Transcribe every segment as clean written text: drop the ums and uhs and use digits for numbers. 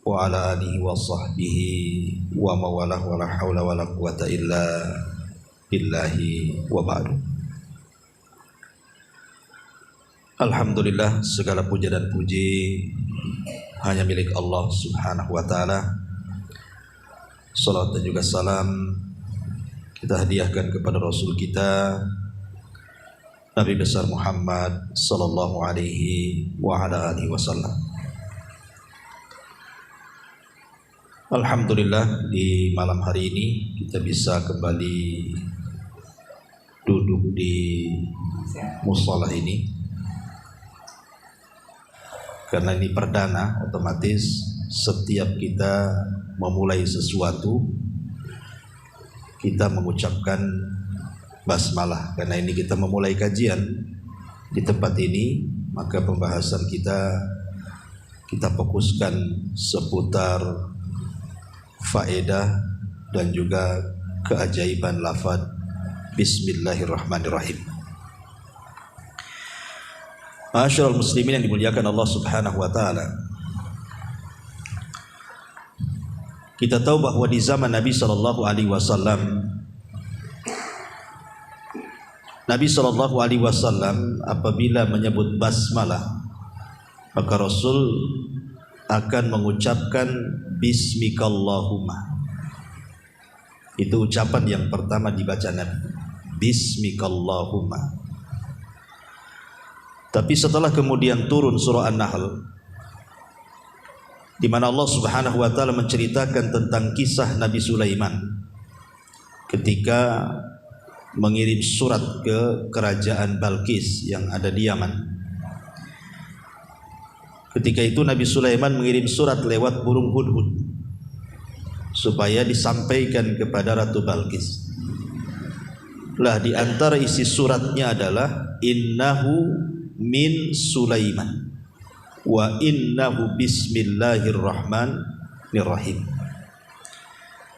wa ala alihi wa sahbihi wa mawalah wa la hawla wa la quwata illa billahi wa ba'du. Alhamdulillah, segala puja dan puji hanya milik Allah subhanahu wa ta'ala. Salat dan juga salam kita hadiahkan kepada Rasul kita Nabi besar Muhammad sallallahu alaihi wa ala alihi wasallam. Alhamdulillah, di malam hari ini kita bisa kembali duduk di mushola ini. Karena ini perdana, otomatis setiap kita memulai sesuatu kita mengucapkan basmalah. Karena ini kita memulai kajian di tempat ini, maka pembahasan kita fokuskan seputar faedah dan juga keajaiban lafaz Bismillahirrahmanirrahim. Ma'asyiral muslimin yang dimuliakan Allah subhanahu wa ta'ala, kita tahu bahwa di zaman Nabi sallallahu alaihi wasallam, Nabi sallallahu alaihi wasallam apabila menyebut basmalah, maka Rasul akan mengucapkan Bismikallahumma. Itu ucapan yang pertama dibaca Nabi, Bismikallahumma. Tapi setelah kemudian turun surah An-Nahl, di mana Allah subhanahu wa ta'ala menceritakan tentang kisah Nabi Sulaiman ketika mengirim surat ke kerajaan Balqis yang ada di Yaman. Ketika itu Nabi Sulaiman mengirim surat lewat burung hudhud supaya disampaikan kepada Ratu Balqis. Lah, di antara isi suratnya adalah innahu min Sulaiman wa innahu bismillahirrahmanirrahim.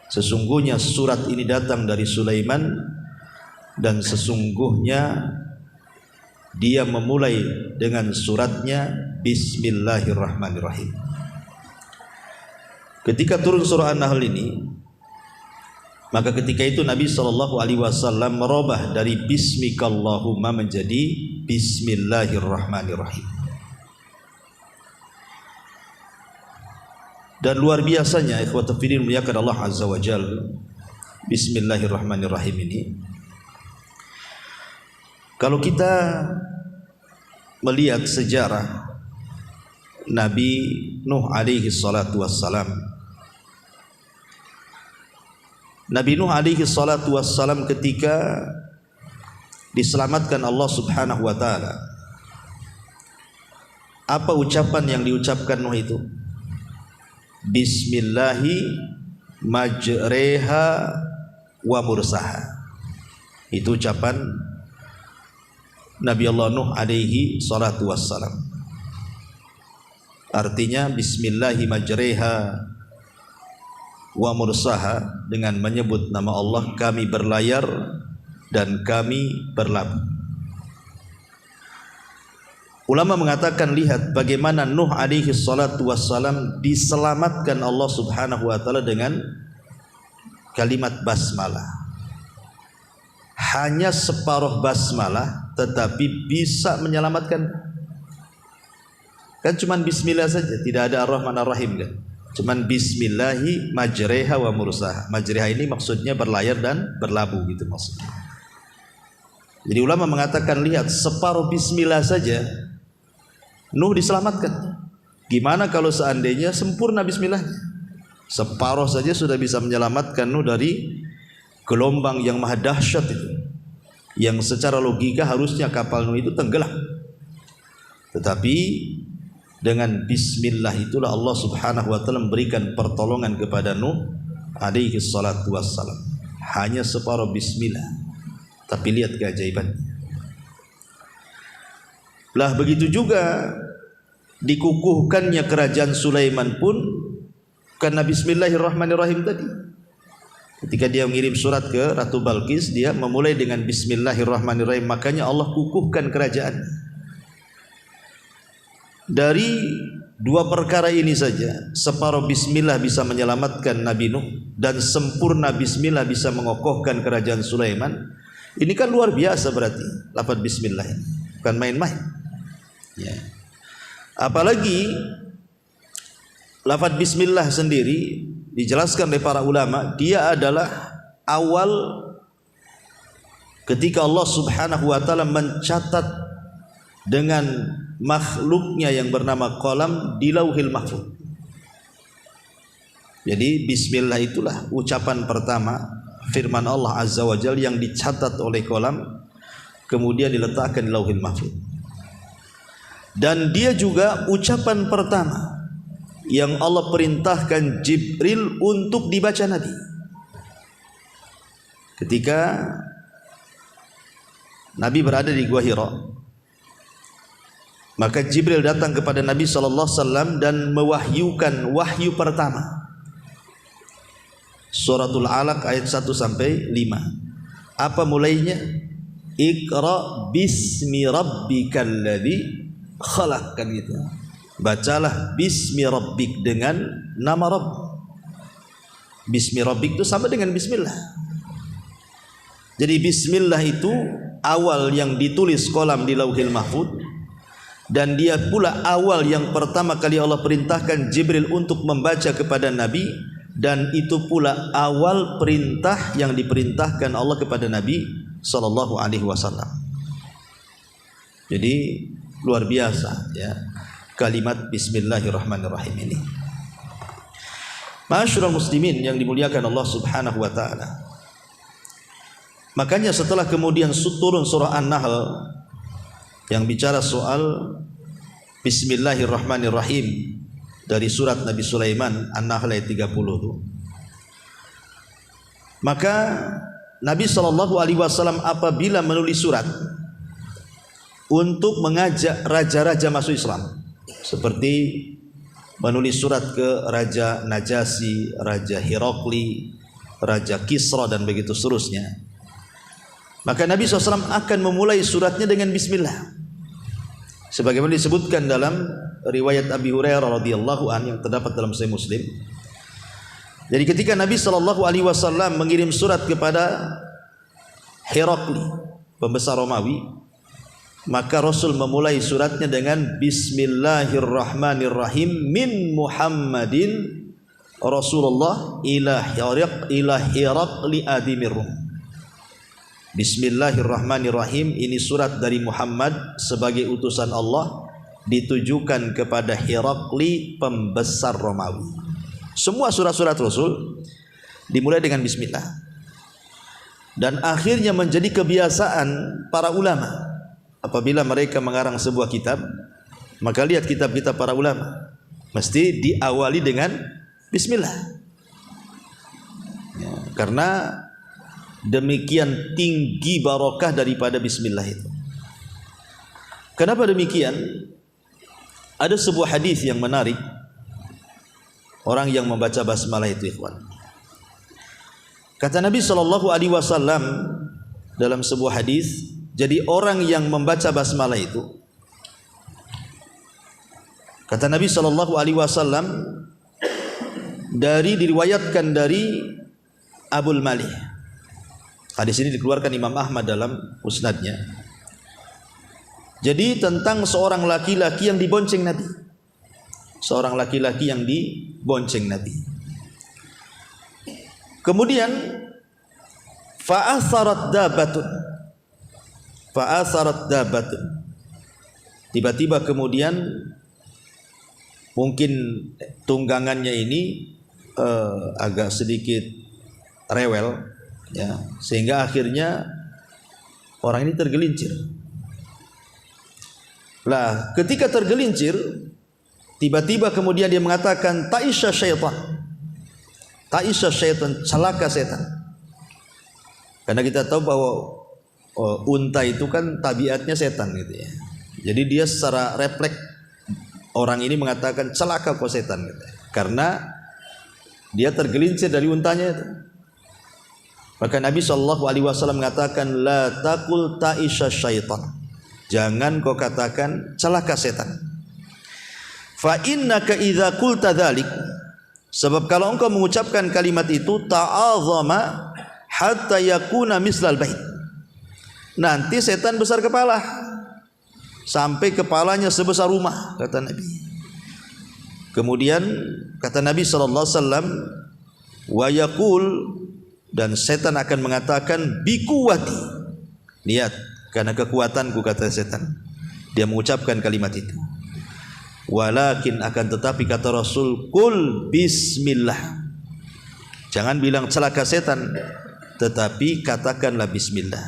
Sesungguhnya surat ini datang dari Sulaiman dan sesungguhnya dia memulai dengan suratnya Bismillahirrahmanirrahim. Ketika turun surah An-Nahl ini, maka ketika itu Nabi SAW merubah dari Bismikallahumma menjadi Bismillahirrahmanirrahim. Dan luar biasanya ikhwata fillah muliakan Allah azza wa jalla, Bismillahirrahmanirrahim ini, kalau kita melihat sejarah Nabi Nuh alaihi salatu wassalam, Nabi Nuh alaihi salatu wassalam ketika diselamatkan Allah subhanahu wa ta'ala, apa ucapan yang diucapkan Nuh itu? Bismillahi majreha wa mursaha. Itu ucapan Nabi Allah Nuh alaihi salatu wassalam. Artinya Bismillahi majreha wa mursaha, dengan menyebut nama Allah kami berlayar dan kami berlabuh. Ulama mengatakan, lihat bagaimana Nuh alaihi salatu wassalam diselamatkan Allah subhanahu wa ta'ala dengan kalimat basmalah. Hanya separuh basmalah tetapi bisa menyelamatkan. Kan cuman bismillah saja, tidak ada ar-Rahman ar-Rahim kan. Cuman Bismillahi majreha wa mursaha. Majreha ini maksudnya berlayar dan berlabuh, gitu maksudnya. Jadi ulama mengatakan, lihat separuh bismillah saja Nuh diselamatkan. Gimana kalau seandainya sempurna bismillah? Separuh saja sudah bisa menyelamatkan Nuh dari gelombang yang maha dahsyat itu, yang secara logika harusnya kapal Nuh itu tenggelam. Tetapi dengan bismillah itulah Allah subhanahu wa ta'ala memberikan pertolongan kepada Nuh alaihi salatu wassalam. Hanya separuh bismillah, tapi lihat keajaiban. Lah begitu juga dikukuhkannya kerajaan Sulaiman pun karena Bismillahirrahmanirrahim tadi. Ketika dia mengirim surat ke Ratu Balqis, dia memulai dengan Bismillahirrahmanirrahim, makanya Allah kukuhkan kerajaan. Dari Dua perkara ini saja, separuh bismillah bisa menyelamatkan Nabi Nuh dan sempurna bismillah bisa mengokohkan kerajaan Sulaiman. Ini kan luar biasa berarti lafaz bismillah ini, bukan main-main. Ya. Apalagi lafaz bismillah sendiri dijelaskan oleh para ulama, dia adalah awal ketika Allah Subhanahu wa taala mencatat dengan makhluknya yang bernama qalam di Lauhil Mahfuz. Jadi bismillah itulah ucapan pertama firman Allah Azza wa Jalla yang dicatat oleh qalam kemudian diletakkan di Lauhil Mahfuz. Dan dia juga ucapan pertama yang Allah perintahkan Jibril untuk dibaca Nabi. Ketika Nabi berada di Gua Hira, maka Jibril datang kepada Nabi SAW dan mewahyukan wahyu pertama. Suratul Alaq ayat 1 sampai 5. Apa mulainya? Iqra bismi rabbikal ladzi khalaq, kan gitu. Bacalah bismi rabbik dengan nama Rabb. Bismi rabbik itu sama dengan bismillah. Jadi bismillah itu awal yang ditulis kolam di Lauhil Mahfuz. Dan dia pula awal yang pertama kali Allah perintahkan Jibril untuk membaca kepada Nabi. Dan itu pula awal perintah yang diperintahkan Allah kepada Nabi SAW. Jadi luar biasa ya kalimat Bismillahirrahmanirrahim ini. Ma'asyiral muslimin yang dimuliakan Allah Subhanahu wa taala. Makanya setelah kemudian turun surah An-Nahl yang bicara soal Bismillahirrahmanirrahim dari surat Nabi Sulaiman, An-Nahl ayat 30 itu. Maka Nabi SAW apabila menulis surat untuk mengajak raja-raja masuk Islam, seperti menulis surat ke Raja Najasyi, Raja Herakli, Raja Kisra dan begitu seterusnya, maka Nabi SAW akan memulai suratnya dengan Bismillah. Sebagaimana disebutkan dalam riwayat Abi Hurairah radhiyallahu anhu yang terdapat dalam Sahih Muslim. Jadi ketika Nabi SAW mengirim surat kepada Herakli, pembesar Romawi, maka Rasul memulai suratnya dengan Bismillahirrahmanirrahim min Muhammadin Rasulullah ila Herakli adimir Rum. Bismillahirrahmanirrahim, ini surat dari Muhammad sebagai utusan Allah ditujukan kepada Herakli, pembesar Romawi. Semua surat-surat Rasul dimulai dengan bismillah. Dan akhirnya menjadi kebiasaan para ulama apabila mereka mengarang sebuah kitab, maka lihat kitab-kitab para ulama mesti diawali dengan bismillah ya, karena demikian tinggi barokah daripada bismillah itu. Kenapa demikian? Ada sebuah hadis yang menarik. Orang yang membaca basmalah itu, ikhwan. Kata Nabi SAW dalam sebuah hadis, jadi orang yang membaca basmalah itu, kata Nabi SAW, diriwayatkan dari Abul Malih. Hadis ini dikeluarkan Imam Ahmad dalam musnadnya. Jadi tentang seorang laki-laki yang dibonceng Nabi. Seorang laki-laki yang dibonceng Nabi. Kemudian fa'atharat dabatun. Tiba-tiba kemudian mungkin tunggangannya ini agak sedikit rewel ya, sehingga akhirnya orang ini tergelincir. Lah, ketika tergelincir, tiba-tiba kemudian dia mengatakan ta'isha syaitan. Ta'isha syaitan, celaka setan. Karena kita tahu bahwa unta itu kan tabiatnya setan gitu ya. Jadi dia secara refleks orang ini mengatakan celaka kau setan gitu. Karena dia tergelincir dari untanya itu. Maka Nabi SAW mengatakan la taqul ta'isha syaitan. Jangan kau katakan celaka setan. Fa innaka idza qulta dzalik, sebab kalau engkau mengucapkan kalimat itu, ta'azama hatta yakuna mislal bait, nanti setan besar kepala sampai kepalanya sebesar rumah, kata Nabi. Kemudian kata Nabi sallallahu alaihi wasallam, wa yaqul, dan setan akan mengatakan, bikuwati, lihat karena kekuatanku, kata setan, dia mengucapkan kalimat itu. Walakin, akan tetapi kata Rasul, kul bismillah, jangan bilang celaka setan, tetapi katakanlah bismillah.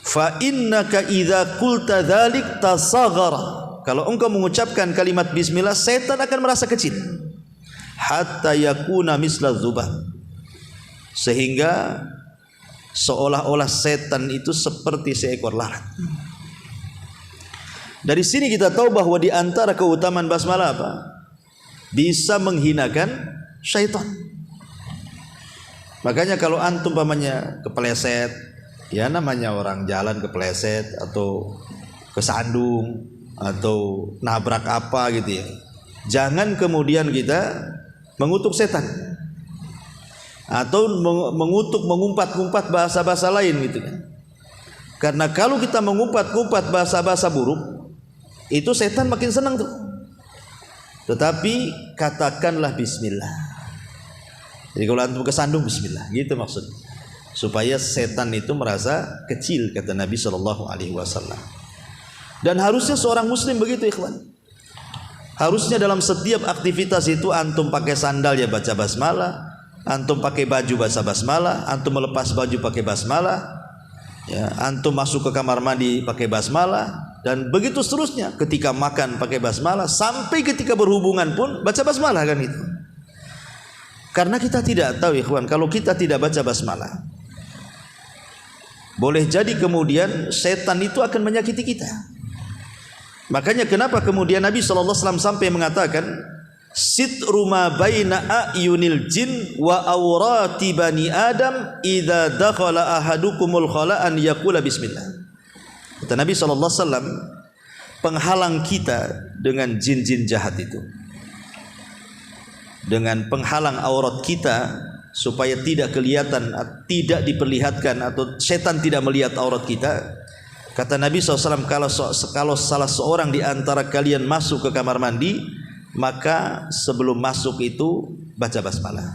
Fa innaka idza qulta dzalik tasaghara, kalau engkau mengucapkan kalimat bismillah, setan akan merasa kecil, hatta yakuna misla dzubab, sehingga seolah-olah setan itu seperti seekor lalat. Dari sini kita tahu bahwa di antara keutamaan basmalah apa? Bisa menghinakan syaitan. Makanya kalau antum pamannya kepeleset, ya namanya orang jalan kepeleset atau kesandung atau nabrak apa gitu ya, jangan kemudian kita mengutuk setan atau mengutuk, mengumpat-ngumpat bahasa-bahasa lain gitu kan. Karena kalau kita mengumpat-ngumpat bahasa-bahasa buruk, itu setan makin senang tuh. Tetapi katakanlah bismillah. Jadi kalau antum kesandung, bismillah, gitu maksudnya, supaya setan itu merasa kecil, kata Nabi sallallahu alaihi wasallam. Dan harusnya seorang muslim begitu, ikhwan. Harusnya dalam setiap aktivitas itu antum pakai sandal ya baca basmalah, antum pakai baju baca basmalah, antum melepas baju pakai basmalah, ya, antum masuk ke kamar mandi pakai basmalah, dan begitu seterusnya. Ketika makan pakai basmalah, sampai ketika berhubungan pun baca basmalah, kan itu. Karena kita tidak tahu, ikhwan, kalau kita tidak baca basmalah, boleh jadi kemudian setan itu akan menyakiti kita. Makanya kenapa kemudian Nabi SAW sampai mengatakan, sitru ma baina a'yunil jin wa awrati bani adam idza dakhala ahadukumul khala an yaqula bismillah. Kata Nabi SAW, penghalang kita dengan jin-jin jahat itu, dengan penghalang aurat kita supaya tidak kelihatan, tidak diperlihatkan, atau setan tidak melihat aurat kita. Kata Nabi SAW, kalau salah seorang di antara kalian masuk ke kamar mandi, maka sebelum masuk itu baca basmalah,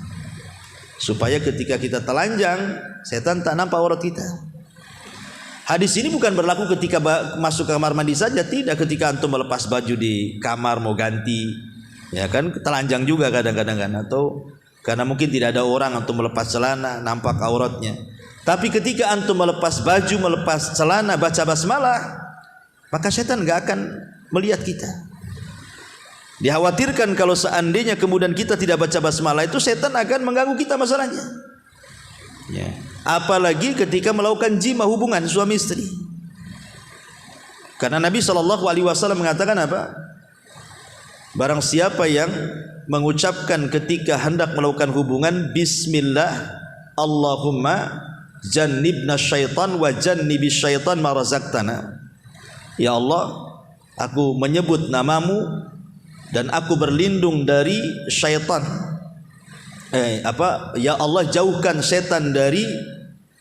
supaya ketika kita telanjang, setan tak nampak aurat kita. Hadis ini bukan berlaku ketika masuk ke kamar mandi saja, tidak. Ketika antum melepas baju di kamar mau ganti, ya kan, telanjang juga kadang-kadang kan, atau karena mungkin tidak ada orang, antum melepas celana nampak auratnya. Tapi ketika antum melepas baju, melepas celana, baca basmalah, maka setan enggak akan melihat kita. Dikhawatirkan kalau seandainya kemudian kita tidak baca basmalah, itu setan akan mengganggu kita masalahnya, ya. Apalagi ketika melakukan jima, hubungan suami istri. Karena Nabi SAW mengatakan apa? Barang siapa yang mengucapkan ketika hendak melakukan hubungan, bismillah, Allahumma jannibna syaitan wa jannibis syaitan ma razaqtana. Ya Allah, aku menyebut namamu dan aku berlindung dari syaitan. Ya Allah, jauhkan setan dari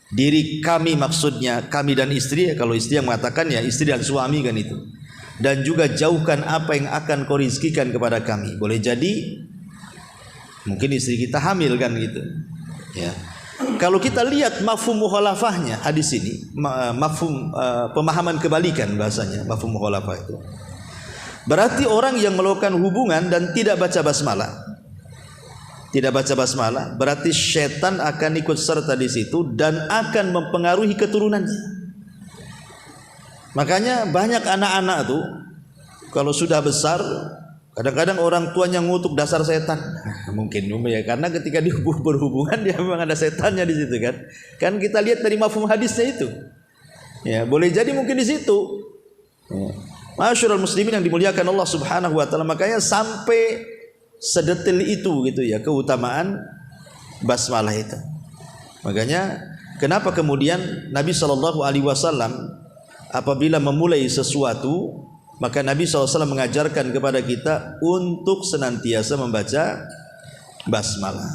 diri kami, maksudnya kami dan istri. Kalau istri yang mengatakan, ya istri dan suami kan itu. Dan juga jauhkan apa yang akan kau rizkikan kepada kami. Boleh jadi mungkin istri kita hamil kan gitu, ya. Kalau kita lihat mafhum mukhalafahnya hadis ini, mafhum pemahaman kebalikan bahasanya, mafhum mukhalafah itu berarti orang yang melakukan hubungan dan tidak baca basmalah, berarti setan akan ikut serta di situ dan akan mempengaruhi keturunannya. Makanya banyak anak-anak tuh kalau sudah besar, kadang-kadang orang tuanya ngutuk dasar setan. Mungkin ya, karena ketika dia berhubungan dia memang ada setannya di situ kan. Kan kita lihat dari mafhum hadisnya itu. Ya, boleh jadi mungkin di situ. Ya. Masyarul muslimin yang dimuliakan Allah Subhanahu wa taala, makanya sampai sedetil itu gitu ya keutamaan basmalah itu. Makanya kenapa kemudian Nabi SAW apabila memulai sesuatu, Maka Nabi SAW mengajarkan kepada kita untuk senantiasa membaca basmalah.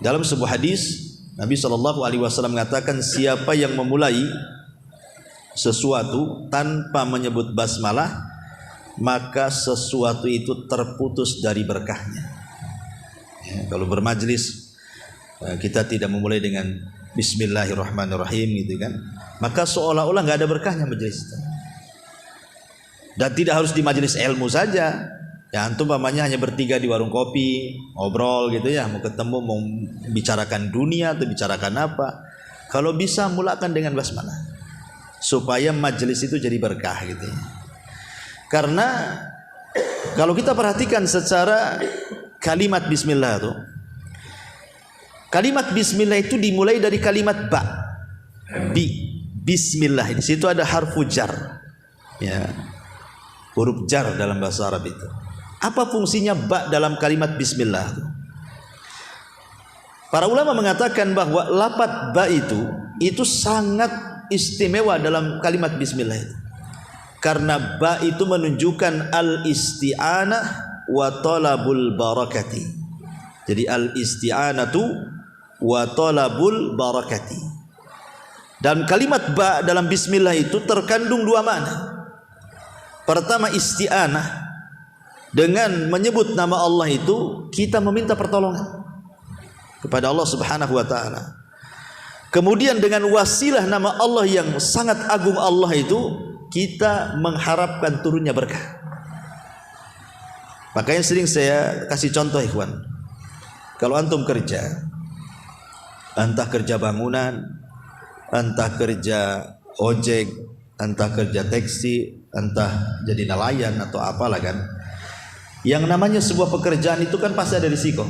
Dalam sebuah hadis Nabi SAW mengatakan, siapa yang memulai sesuatu tanpa menyebut basmalah, maka sesuatu itu terputus dari berkahnya. Ya, kalau bermajlis kita tidak memulai dengan Bismillahirrahmanirrahim gitu kan, maka seolah-olah nggak ada berkahnya majelis itu. Dan tidak harus di majelis ilmu saja. Ya, antum pamannya hanya bertiga di warung kopi, ngobrol gitu ya, mau ketemu, mau bicarakan dunia atau bicarakan apa. Kalau bisa mulakan dengan basmalah, supaya majelis itu jadi berkah gitu ya. Karena kalau kita perhatikan secara kalimat bismillah itu, kalimat bismillah itu dimulai dari kalimat ba. Bismillah, di situ ada harfu jar. Ya. Huruf jar dalam bahasa Arab itu. Apa fungsinya ba dalam kalimat bismillah? Para ulama mengatakan bahwa lafaz ba itu sangat istimewa dalam kalimat bismillah itu. Karena ba itu menunjukkan al-isti'anah wa talabul barakati. Jadi al-isti'anatu wa talabul barakati. Dan kalimat ba dalam bismillah itu terkandung dua makna. Pertama, isti'anah. Dengan menyebut nama Allah itu kita meminta pertolongan kepada Allah Subhanahu wa taala. Kemudian dengan wasilah nama Allah yang sangat agung Allah itu, kita mengharapkan turunnya berkah. Makanya sering saya kasih contoh ikhwan. Kalau antum kerja, entah kerja bangunan, entah kerja ojek, entah kerja taksi, entah jadi nelayan atau apalah kan, yang namanya sebuah pekerjaan itu kan pasti ada risiko.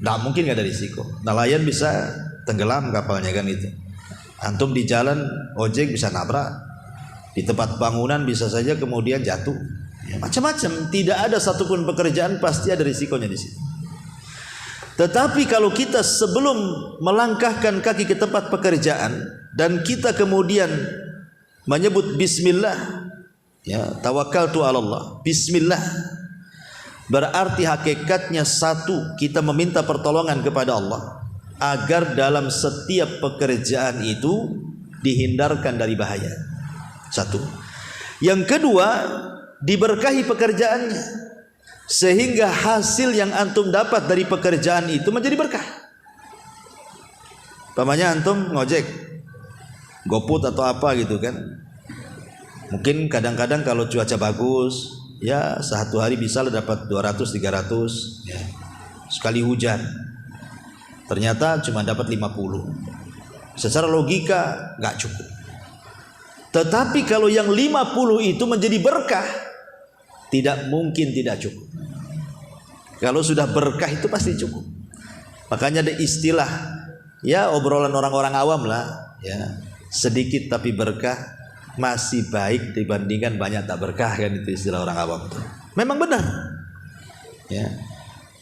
Nggak mungkin nggak ada risiko. Nelayan bisa tenggelam kapalnya kan itu. Antum di jalan ojek bisa nabrak, di tempat bangunan bisa saja kemudian jatuh. Ya, macam-macam. Tidak ada satupun pekerjaan pasti ada risikonya di situ. Tetapi kalau kita sebelum melangkahkan kaki ke tempat pekerjaan dan kita kemudian menyebut bismillah, ya, tawakkaltu 'ala Allah, bismillah, berarti hakikatnya satu, kita meminta pertolongan kepada Allah agar dalam setiap pekerjaan itu dihindarkan dari bahaya. Satu. Yang kedua, diberkahi pekerjaannya sehingga hasil yang antum dapat dari pekerjaan itu menjadi berkah. Pamannya antum ngojek, GoFood atau apa gitu kan. Mungkin kadang-kadang kalau cuaca bagus, ya satu hari bisa dapat 200-300 ya. Sekali hujan ternyata cuma dapat 50. Secara logika nggak cukup. Tetapi kalau yang 50 itu menjadi berkah, tidak mungkin tidak cukup. Kalau sudah berkah itu pasti cukup. Makanya ada istilah, ya obrolan orang-orang awam lah, ya, sedikit tapi berkah masih baik dibandingkan banyak tak berkah, kan itu istilah orang awam itu. Memang benar. Ya.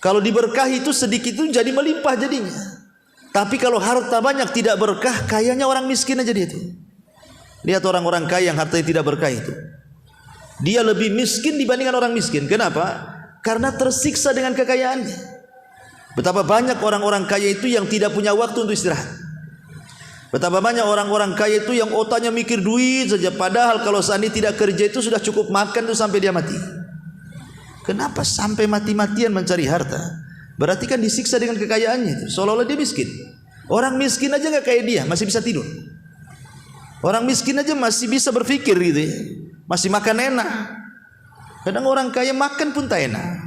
Kalau diberkahi itu sedikit itu jadi melimpah jadinya. Tapi kalau harta banyak tidak berkah, kayaknya orang miskin aja dia itu. Lihat orang-orang kaya yang hartanya tidak berkah itu. Dia lebih miskin dibandingkan orang miskin. Kenapa? Karena tersiksa dengan kekayaannya. Betapa banyak orang-orang kaya itu yang tidak punya waktu untuk istirahat. Betapa banyak orang-orang kaya itu yang otaknya mikir duit saja. Padahal kalau seandainya tidak kerja itu sudah cukup makan tuh sampai dia mati. Kenapa sampai mati-matian mencari harta? Berarti kan disiksa dengan kekayaannya itu. Seolah-olah dia miskin. Orang miskin aja nggak kayak dia, masih bisa tidur. Orang miskin aja masih bisa berpikir gitu ya. Masih makan enak. Kadang orang kaya makan pun tak enak.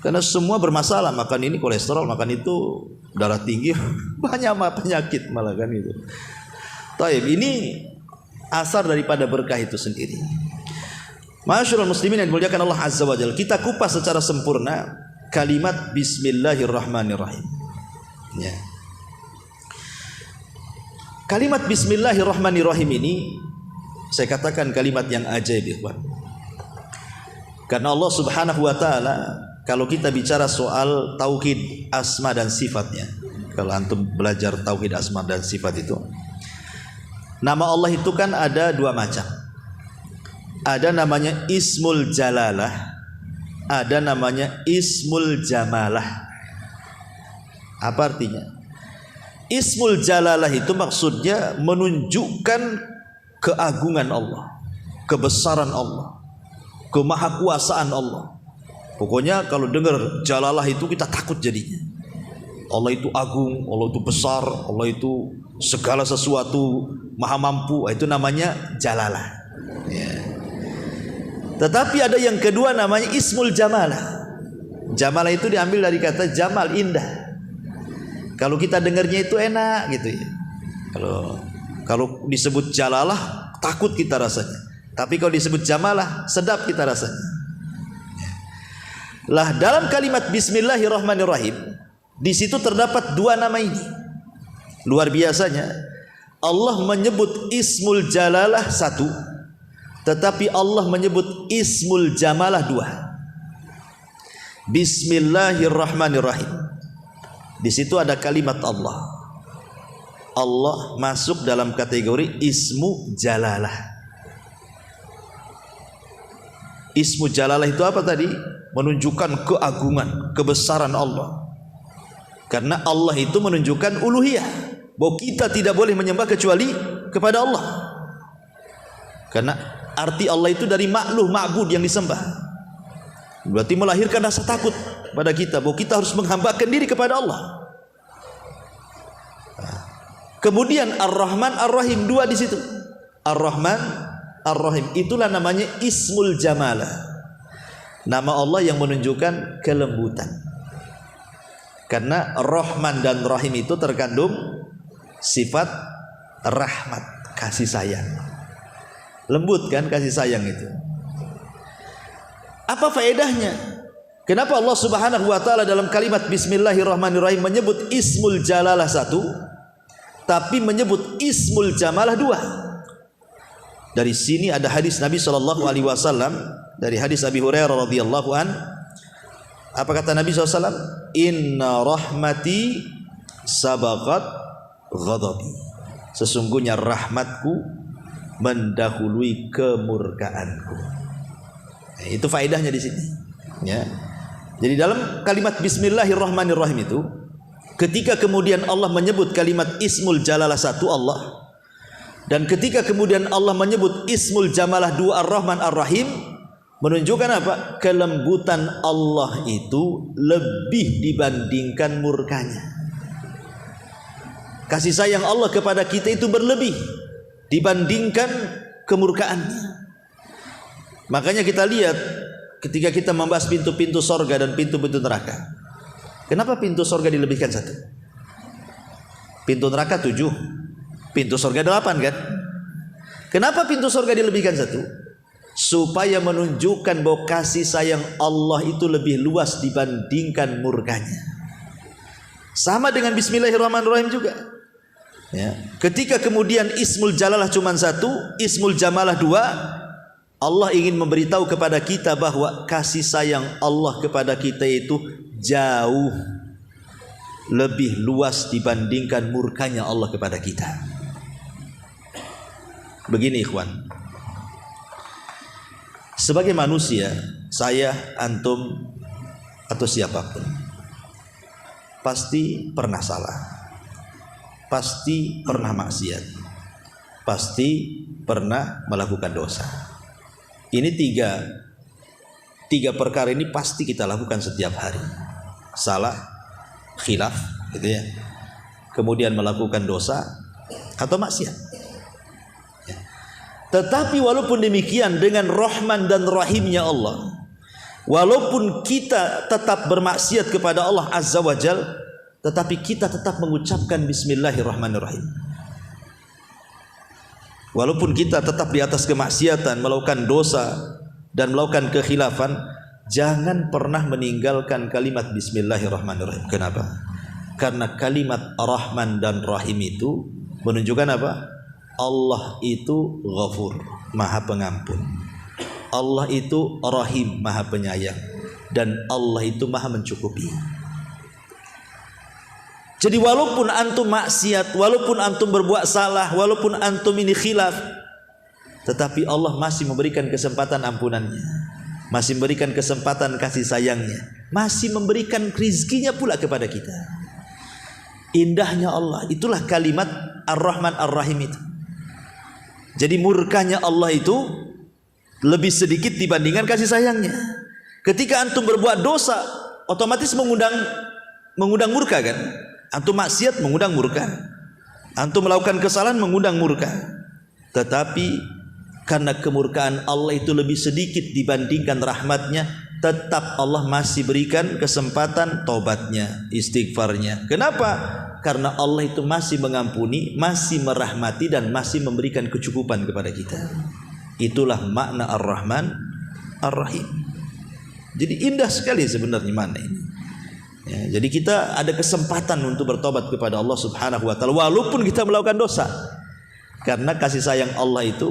Karena semua bermasalah, makan ini kolesterol, makan itu darah tinggi, banyak penyakit malah kan itu. Taib, ini asar daripada berkah itu sendiri. Masyaallah muslimin yang dimuliakan Allah Azza wa Jalla, kita kupas secara sempurna kalimat Bismillahirrahmanirrahim. Ya. Kalimat Bismillahirrahmanirrahim ini saya katakan kalimat yang ajaib, ikhwan. Karena Allah Subhanahu wa taala kalau kita bicara soal tauhid asma dan sifatnya, kalau antum belajar tauhid asma dan sifat itu, nama Allah itu kan ada dua macam. ada namanya Ismul Jalalah, ada namanya Ismul Jamalah. Apa artinya? Ismul Jalalah itu maksudnya menunjukkan keagungan Allah, kebesaran Allah, kemahakuasaan Allah. Pokoknya kalau dengar Jalalah itu kita takut jadinya. Allah itu agung, Allah itu besar, Allah itu segala sesuatu maha mampu. Itu namanya Jalalah ya. Tetapi ada yang kedua namanya Ismul Jamalah. Jamalah itu diambil dari kata Jamal, indah. Kalau kita dengarnya itu enak gitu ya. Kalau disebut Jalalah takut kita rasanya. Tapi kalau disebut Jamalah sedap kita rasanya. Lah dalam kalimat Bismillahirrahmanirrahim, di situ terdapat dua nama ini. Luar biasanya, Allah menyebut Ismul Jalalah satu, tetapi Allah menyebut Ismul Jamalah dua. Bismillahirrahmanirrahim. Di situ ada kalimat Allah. Allah masuk dalam kategori Ismu Jalalah. Ismu Jalalah itu apa tadi? Menunjukkan keagungan, kebesaran Allah. Karena Allah itu menunjukkan uluhiyah, bahwa kita tidak boleh menyembah kecuali kepada Allah. Karena arti Allah itu dari ma'luh, ma'bud, yang disembah. Berarti melahirkan rasa takut pada kita, bahwa kita harus menghambakan diri kepada Allah. Kemudian Ar-Rahman, Ar-Rahim, dua di situ. Ar-Rahman, Ar-Rahim, itulah namanya Ismul Jamalah. Nama Allah yang menunjukkan kelembutan. Karena Rahman dan Rahim itu terkandung sifat rahmat, kasih sayang. Lembut kan kasih sayang itu. Apa faedahnya? Kenapa Allah Subhanahu wa taala dalam kalimat Bismillahirrahmanirrahim menyebut Ismul Jalalah satu, tapi menyebut Ismul Jamalah dua? Dari sini ada hadis Nabi SAW, dari hadis Abi Hurairah radhiyallahu an. Apa kata Nabi SAW? Inna rahmati sabaqat ghadabi. Sesungguhnya rahmatku mendahului kemurkaanku. Itu faedahnya di sini. Ya. Jadi dalam kalimat Bismillahirrahmanirrahim itu, ketika kemudian Allah menyebut kalimat Ismul Jalalah satu Allah, dan ketika kemudian Allah menyebut Ismul Jamalah dua, Ar-Rahman, Ar-Rahim, menunjukkan apa? Kelembutan Allah itu lebih dibandingkan murkanya. Kasih sayang Allah kepada kita itu berlebih dibandingkan kemurkaannya. Makanya kita lihat ketika kita membahas pintu-pintu sorga dan pintu-pintu neraka. Kenapa pintu sorga dilebihkan satu? Pintu neraka 7, pintu sorga 8 kan? Kenapa pintu sorga dilebihkan satu? Supaya menunjukkan bahwa kasih sayang Allah itu lebih luas dibandingkan murkanya. Sama dengan Bismillahirrahmanirrahim juga. Ya. Ketika kemudian Ismul Jalalah cuma satu, Ismul Jamalah dua, Allah ingin memberitahu kepada kita bahwa kasih sayang Allah kepada kita itu jauh lebih luas dibandingkan murkanya Allah kepada kita. Begini ikhwan, sebagai manusia, saya, antum, atau siapapun pasti pernah salah, pasti pernah maksiat, pasti pernah melakukan dosa. Ini tiga perkara ini pasti kita lakukan setiap hari. Salah, khilaf gitu ya, kemudian melakukan dosa atau maksiat. Tetapi walaupun demikian, dengan Rahman dan Rahimnya Allah, walaupun kita tetap bermaksiat kepada Allah Azza wa Jal, tetapi kita tetap mengucapkan Bismillahirrahmanirrahim. Walaupun kita tetap di atas kemaksiatan, melakukan dosa dan melakukan kekhilafan, jangan pernah meninggalkan kalimat Bismillahirrahmanirrahim. Kenapa? Karena kalimat Rahman dan Rahim itu menunjukkan apa? Allah itu Ghafur, Maha Pengampun. Allah itu Rahim, Maha Penyayang. Dan Allah itu Maha Mencukupi. Jadi walaupun antum maksiat, walaupun antum berbuat salah, walaupun antum ini khilaf, tetapi Allah masih memberikan kesempatan ampunannya, masih memberikan kesempatan kasih sayangnya, masih memberikan rizkinya pula kepada kita. Indahnya Allah, itulah kalimat Ar-Rahman Ar-Rahim itu. Jadi murkanya Allah itu lebih sedikit dibandingkan kasih sayangnya. Ketika antum berbuat dosa, otomatis mengundang murka kan? Antum maksiat mengundang murka, antum melakukan kesalahan mengundang murka. Tetapi karena kemurkaan Allah itu lebih sedikit dibandingkan rahmatnya, tetap Allah masih berikan kesempatan taubatnya, istighfarnya. Kenapa? Karena Allah itu masih mengampuni, masih merahmati, dan masih memberikan kecukupan kepada kita. Itulah makna Ar-Rahman Ar-Rahim. Jadi indah sekali sebenarnya makna ini. Ya, jadi kita ada kesempatan untuk bertobat kepada Allah Subhanahu wa taala walaupun kita melakukan dosa. Karena kasih sayang Allah itu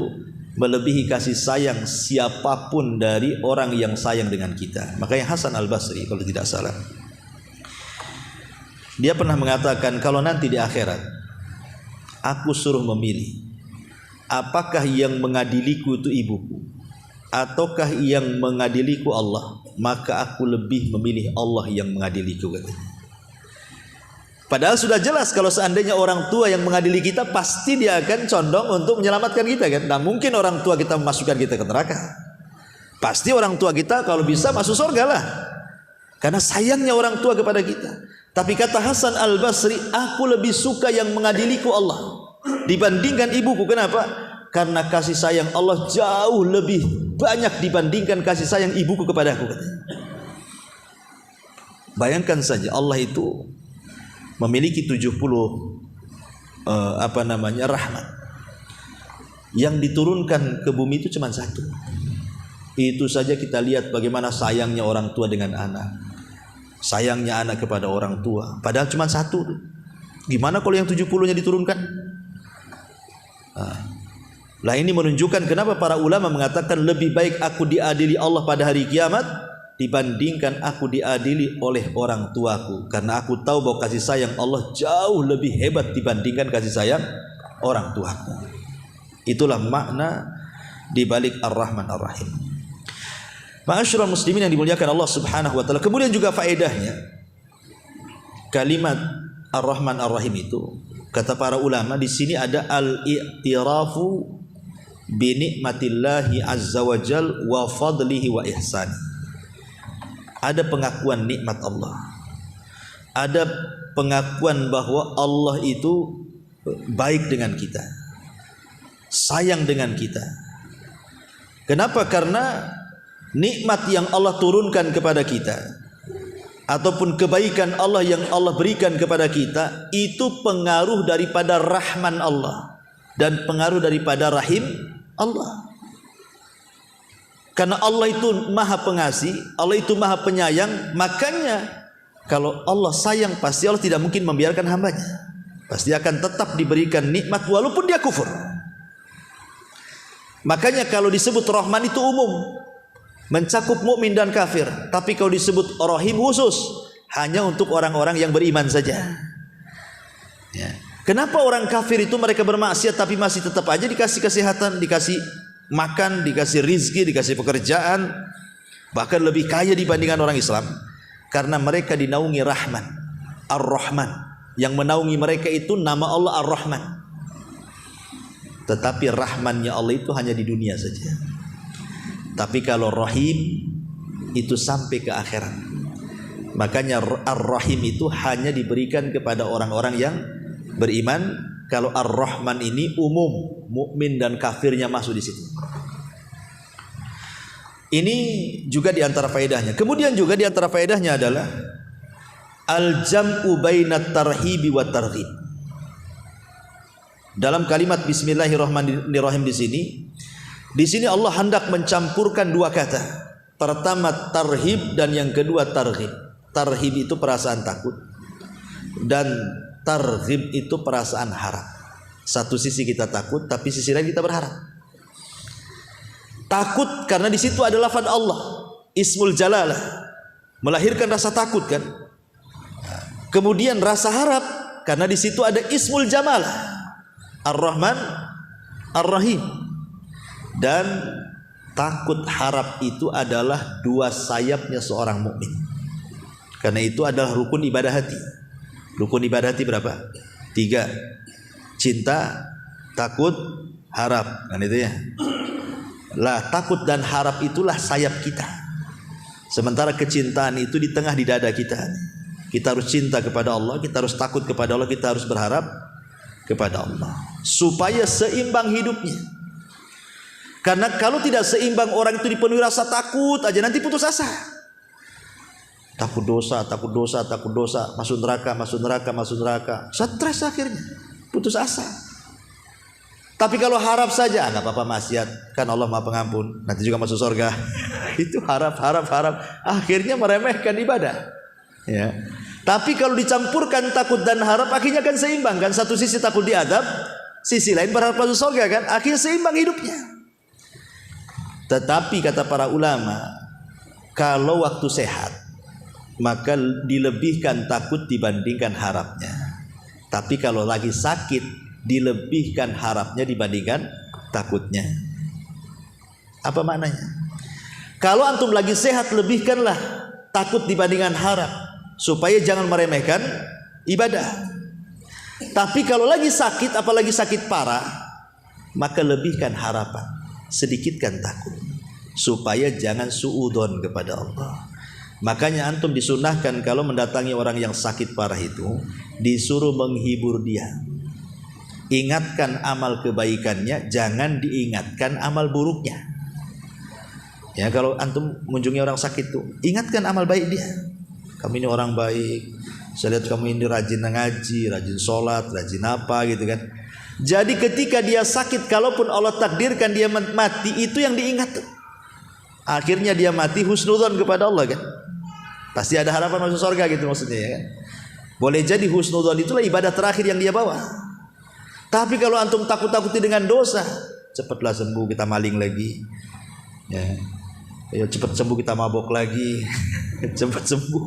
melebihi kasih sayang siapapun dari orang yang sayang dengan kita. Makanya Hasan Al-Basri kalau tidak salah, dia pernah mengatakan, kalau nanti di akhirat aku suruh memilih, apakah yang mengadiliku itu ibuku ataukah yang mengadiliku Allah, maka aku lebih memilih Allah yang mengadiliku, katanya. Padahal sudah jelas kalau seandainya orang tua yang mengadili kita, pasti dia akan condong untuk menyelamatkan kita kan. Nah, mungkin orang tua kita memasukkan kita ke neraka. Pasti orang tua kita kalau bisa masuk surga lah, karena sayangnya orang tua kepada kita. Tapi kata Hasan Al-Basri, aku lebih suka yang mengadiliku Allah dibandingkan ibuku. Kenapa? Karena kasih sayang Allah jauh lebih banyak dibandingkan kasih sayang ibuku kepada aku. Bayangkan saja, Allah itu memiliki 70 rahmat. Yang diturunkan ke bumi itu cuma satu. Itu saja kita lihat bagaimana sayangnya orang tua dengan anak, sayangnya anak kepada orang tua, padahal cuma satu. Gimana kalau yang 70-nya diturunkan? Nah, ini menunjukkan kenapa para ulama mengatakan lebih baik aku diadili Allah pada hari kiamat dibandingkan aku diadili oleh orang tuaku, karena aku tahu bahwa kasih sayang Allah jauh lebih hebat dibandingkan kasih sayang orang tuaku. Itulah makna di balik Ar-Rahman Ar-Rahim. Ma'asyiral muslimin yang dimuliakan Allah Subhanahu wa taala. Kemudian juga faedahnya kalimat Ar-Rahman Ar-Rahim itu, kata para ulama, di sini ada al-i'tirafu bi nikmatillahi azza wa jal wa fadlihi wa ihsan. Ada pengakuan nikmat Allah, ada pengakuan bahwa Allah itu baik dengan kita, sayang dengan kita. Kenapa? Karena nikmat yang Allah turunkan kepada kita ataupun kebaikan Allah yang Allah berikan kepada kita itu pengaruh daripada rahman Allah dan pengaruh daripada rahim Allah. Karena Allah itu maha pengasih, Allah itu maha penyayang, makanya kalau Allah sayang pasti Allah tidak mungkin membiarkan hambanya, pasti akan tetap diberikan nikmat walaupun dia kufur. Makanya kalau disebut Rahman itu umum, mencakup mukmin dan kafir. Tapi kalau disebut Rahim khusus, hanya untuk orang-orang yang beriman saja. Ya. Kenapa orang kafir itu mereka bermaksiat tapi masih tetap aja dikasih kesehatan, dikasih makan, dikasih rizki, dikasih pekerjaan, bahkan lebih kaya dibandingkan orang Islam? Karena mereka dinaungi Rahman Ar-Rahman. Yang menaungi mereka itu nama Allah Ar-Rahman. Tetapi rahmannya Allah itu hanya di dunia saja. Tapi kalau Rahim itu sampai ke akhirat. Makanya Ar-Rahim itu hanya diberikan kepada orang-orang yang beriman. Kalau Ar-Rahman ini umum, mukmin dan kafirnya masuk di situ. Ini juga di antara faedahnya. Kemudian juga di antara faedahnya adalah al-jam'u bainat tarhibi wa targhib. Dalam kalimat Bismillahirrahmanirrahim di sini Allah hendak mencampurkan dua kata. Pertama tarhib dan yang kedua targhib. Tarhib itu perasaan takut dan targhib itu perasaan harap. Satu sisi kita takut, tapi sisi lain kita berharap. Takut karena di situ ada lafaz Allah, Ismul Jalalah, melahirkan rasa takut kan. Kemudian rasa harap karena di situ ada Ismul Jamalah, Ar-Rahman Ar-Rahim. Dan takut harap itu adalah dua sayapnya seorang mukmin. Karena itu adalah rukun ibadah hati. Rukun ibadah hati berapa? 3. Cinta, takut, harap. Kan itu ya. Lah takut dan harap itulah sayap kita. Sementara kecintaan itu di tengah di dada kita. Kita harus cinta kepada Allah, kita harus takut kepada Allah, kita harus berharap kepada Allah. Supaya seimbang hidupnya. Karena kalau tidak seimbang, orang itu dipenuhi rasa takut aja, nanti putus asa. Takut dosa, takut dosa, takut dosa, masuk neraka, masuk neraka, masuk neraka. Stres akhirnya, putus asa. Tapi kalau harap saja, nggak apa-apa maksiat, kan Allah Maha Pengampun, nanti juga masuk surga. Itu harap, harap, harap. Akhirnya meremehkan ibadah. Ya. Tapi kalau dicampurkan takut dan harap, akhirnya kan seimbang kan. Satu sisi takut diadab, sisi lain berharap masuk surga kan. Akhirnya seimbang hidupnya. Tetapi kata para ulama, kalau waktu sehat, maka dilebihkan takut dibandingkan harapnya. Tapi kalau lagi sakit, dilebihkan harapnya dibandingkan takutnya. Apa maknanya? Kalau antum lagi sehat, lebihkanlah takut dibandingkan harap, supaya jangan meremehkan ibadah. Tapi kalau lagi sakit, apalagi sakit parah, maka lebihkan harapan, sedikitkan takut, supaya jangan suudzon kepada Allah. Makanya antum disunahkan kalau mendatangi orang yang sakit parah itu, disuruh menghibur dia. Ingatkan amal kebaikannya, jangan diingatkan amal buruknya. Ya, kalau antum mengunjungi orang sakit tuh, ingatkan amal baik dia. Kamu ini orang baik, saya lihat kamu ini rajin ngaji, rajin sholat, rajin apa gitu kan. Jadi ketika dia sakit, kalaupun Allah takdirkan dia mati, itu yang diingat. Akhirnya dia mati husnudzon kepada Allah kan. Pasti ada harapan masuk surga gitu maksudnya ya kan. Boleh jadi husnudzon itulah ibadah terakhir yang dia bawa. Tapi kalau antum takut-takuti dengan dosa, cepatlah sembuh, kita maling lagi. Ya. Ya, cepat sembuh, kita mabok lagi. Cepat sembuh,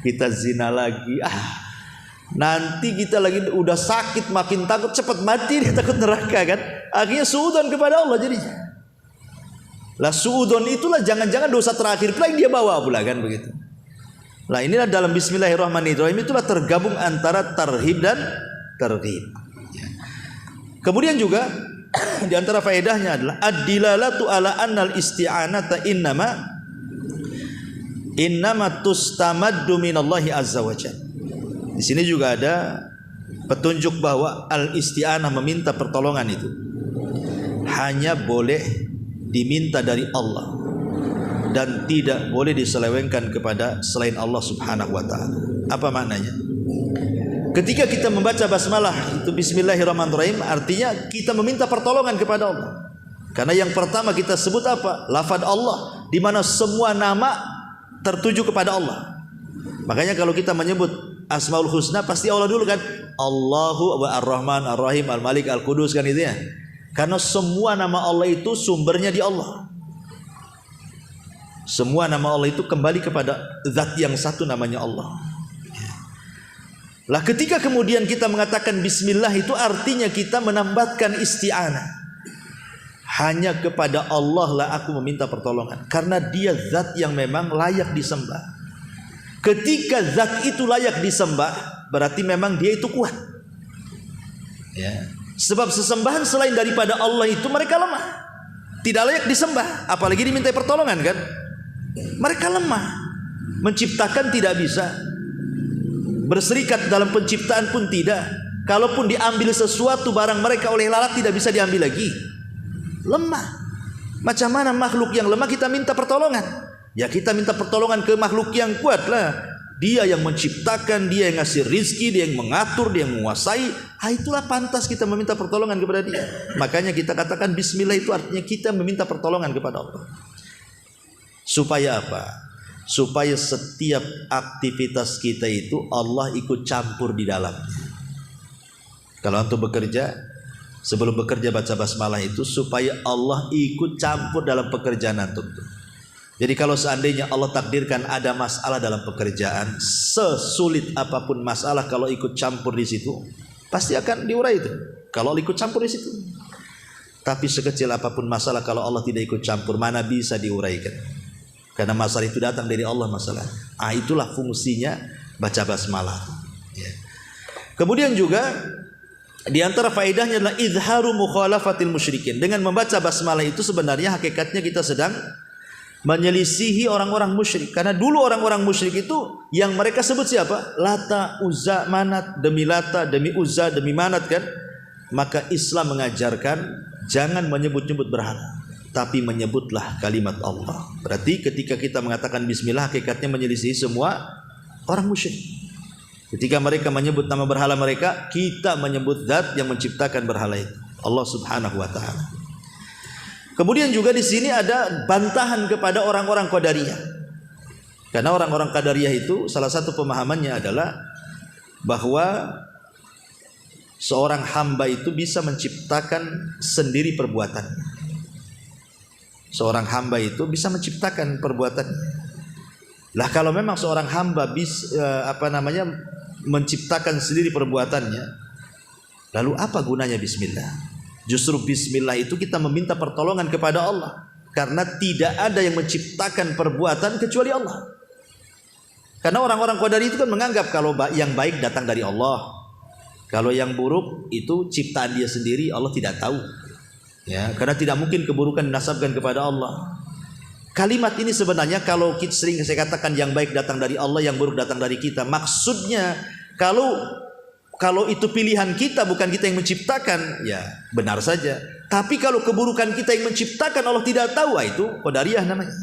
kita zina lagi. Nanti kita lagi udah sakit, makin takut, cepat mati, dia takut neraka kan. Akhirnya suudzon kepada Allah jadinya. Lah suudzon itulah jangan-jangan dosa terakhir pula yang dia bawa pula kan begitu. Lah inilah dalam Bismillahirrahmanirrahim itulah tergabung antara tarhib dan targhib. Kemudian juga di antara faedahnya adalah ad-dilalatu ala annal isti'anata innama tustamaddu minallahi azza wajalla. Di sini juga ada petunjuk bahwa al-isti'anah, meminta pertolongan itu hanya boleh diminta dari Allah dan tidak boleh diselewengkan kepada selain Allah Subhanahu wa taala. Apa maknanya? Ketika kita membaca basmalah itu bismillahirrahmanirrahim, artinya kita meminta pertolongan kepada Allah. Karena yang pertama kita sebut apa? Lafaz Allah, di mana semua nama tertuju kepada Allah. Makanya kalau kita menyebut Asmaul Husna pasti Allah dulu kan. Allahu wa Ar-Rahman, Ar-Rahim, Al-Malik, Al-Qudus kan itu ya. Karena semua nama Allah itu sumbernya di Allah. Semua nama Allah itu kembali kepada zat yang satu, namanya Allah. Lah ketika kemudian kita mengatakan bismillah, itu artinya kita menambahkan isti'anah. Hanya kepada Allah lah aku meminta pertolongan, karena dia zat yang memang layak disembah. Ketika zat itu layak disembah, berarti memang dia itu kuat ya. Sebab sesembahan selain daripada Allah itu mereka lemah, tidak layak disembah, apalagi diminta pertolongan kan. Mereka lemah, menciptakan tidak bisa, berserikat dalam penciptaan pun tidak. Kalaupun diambil sesuatu barang mereka oleh lalat, tidak bisa diambil lagi. Lemah. Macam mana makhluk yang lemah kita minta pertolongan? Ya kita minta pertolongan ke makhluk yang kuat lah. Dia yang menciptakan, dia yang ngasih rizki, dia yang mengatur, dia yang menguasai. Itulah pantas kita meminta pertolongan kepada dia. Makanya kita katakan bismillah itu artinya kita meminta pertolongan kepada Allah. Supaya apa? Supaya setiap aktivitas kita itu Allah ikut campur di dalamnya. Kalau antum bekerja, sebelum bekerja baca basmalah itu supaya Allah ikut campur dalam pekerjaan antum. Jadi kalau seandainya Allah takdirkan ada masalah dalam pekerjaan, sesulit apapun masalah, kalau ikut campur di situ pasti akan diurai itu. Kalau ikut campur di situ. Tapi sekecil apapun masalah kalau Allah tidak ikut campur, mana bisa diuraikan? Karena masalah itu datang dari Allah masalah. Itulah fungsinya baca basmalah. Ya. Kemudian juga di antara faedahnya adalah izharu mukhalafatil musyrikin. Dengan membaca basmalah itu sebenarnya hakikatnya kita sedang menyelisihi orang-orang musyrik. Karena dulu orang-orang musyrik itu yang mereka sebut siapa? Lata, Uzza, Manat, demi Lata, demi Uzza, demi Manat kan? Maka Islam mengajarkan jangan menyebut-nyebut berhala, tapi menyebutlah kalimat Allah. Berarti ketika kita mengatakan bismillah hakikatnya menyelisihi semua orang musyrik. Ketika mereka menyebut nama berhala mereka, kita menyebut zat yang menciptakan berhala itu, Allah Subhanahu wa taala. Kemudian juga di sini ada bantahan kepada orang-orang Qadariyah. Karena orang-orang Qadariyah itu salah satu pemahamannya adalah bahwa seorang hamba itu bisa menciptakan sendiri perbuatannya. Seorang hamba itu bisa menciptakan perbuatannya. Lah kalau memang seorang hamba bisa menciptakan sendiri perbuatannya, lalu apa gunanya bismillah? Justru bismillah itu kita meminta pertolongan kepada Allah, karena tidak ada yang menciptakan perbuatan kecuali Allah. Karena orang-orang Qadari itu kan menganggap kalau yang baik datang dari Allah, kalau yang buruk itu ciptaan dia sendiri, Allah tidak tahu. Ya, karena tidak mungkin keburukan dinasabkan kepada Allah. Kalimat ini sebenarnya kalau sering saya katakan yang baik datang dari Allah, yang buruk datang dari kita. Maksudnya kalau itu pilihan kita, bukan kita yang menciptakan, ya benar saja. Tapi kalau keburukan kita yang menciptakan, Allah tidak tahu, itu Qadariyah namanya.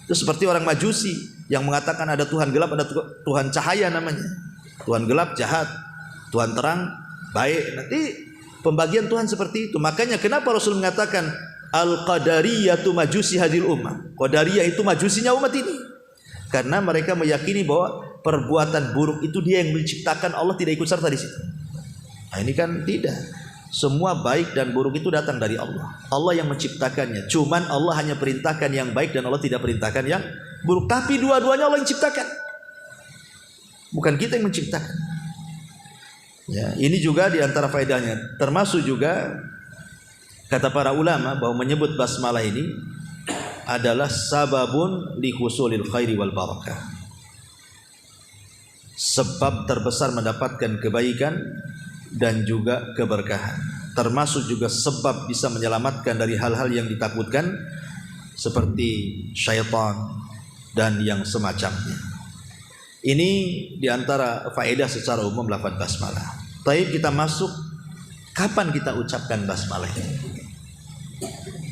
Itu seperti orang Majusi yang mengatakan ada Tuhan gelap, ada Tuhan cahaya namanya. Tuhan gelap jahat, Tuhan terang baik. Nanti pembagian Tuhan seperti itu. Makanya kenapa Rasul mengatakan Al-Qadariyatu majusi hadil ummah. Qadariyah itu majusinya umat ini. Karena mereka meyakini bahwa perbuatan buruk itu dia yang menciptakan, Allah tidak ikut serta di situ. Nah, ini kan tidak. Semua baik dan buruk itu datang dari Allah. Allah yang menciptakannya. Cuman Allah hanya perintahkan yang baik dan Allah tidak perintahkan yang buruk. Tapi dua-duanya Allah yang ciptakan. Bukan kita yang menciptakan. Ya, ini juga diantara faedahnya. Termasuk juga kata para ulama bahwa menyebut basmalah ini adalah sababun li husulil khairi wal barakah. Sebab terbesar mendapatkan kebaikan dan juga keberkahan. Termasuk juga sebab bisa menyelamatkan dari hal-hal yang ditakutkan seperti syaitan dan yang semacamnya. Ini diantara faedah secara umum lafaz basmalah. Tapi kita masuk, kapan kita ucapkan basmalah ini?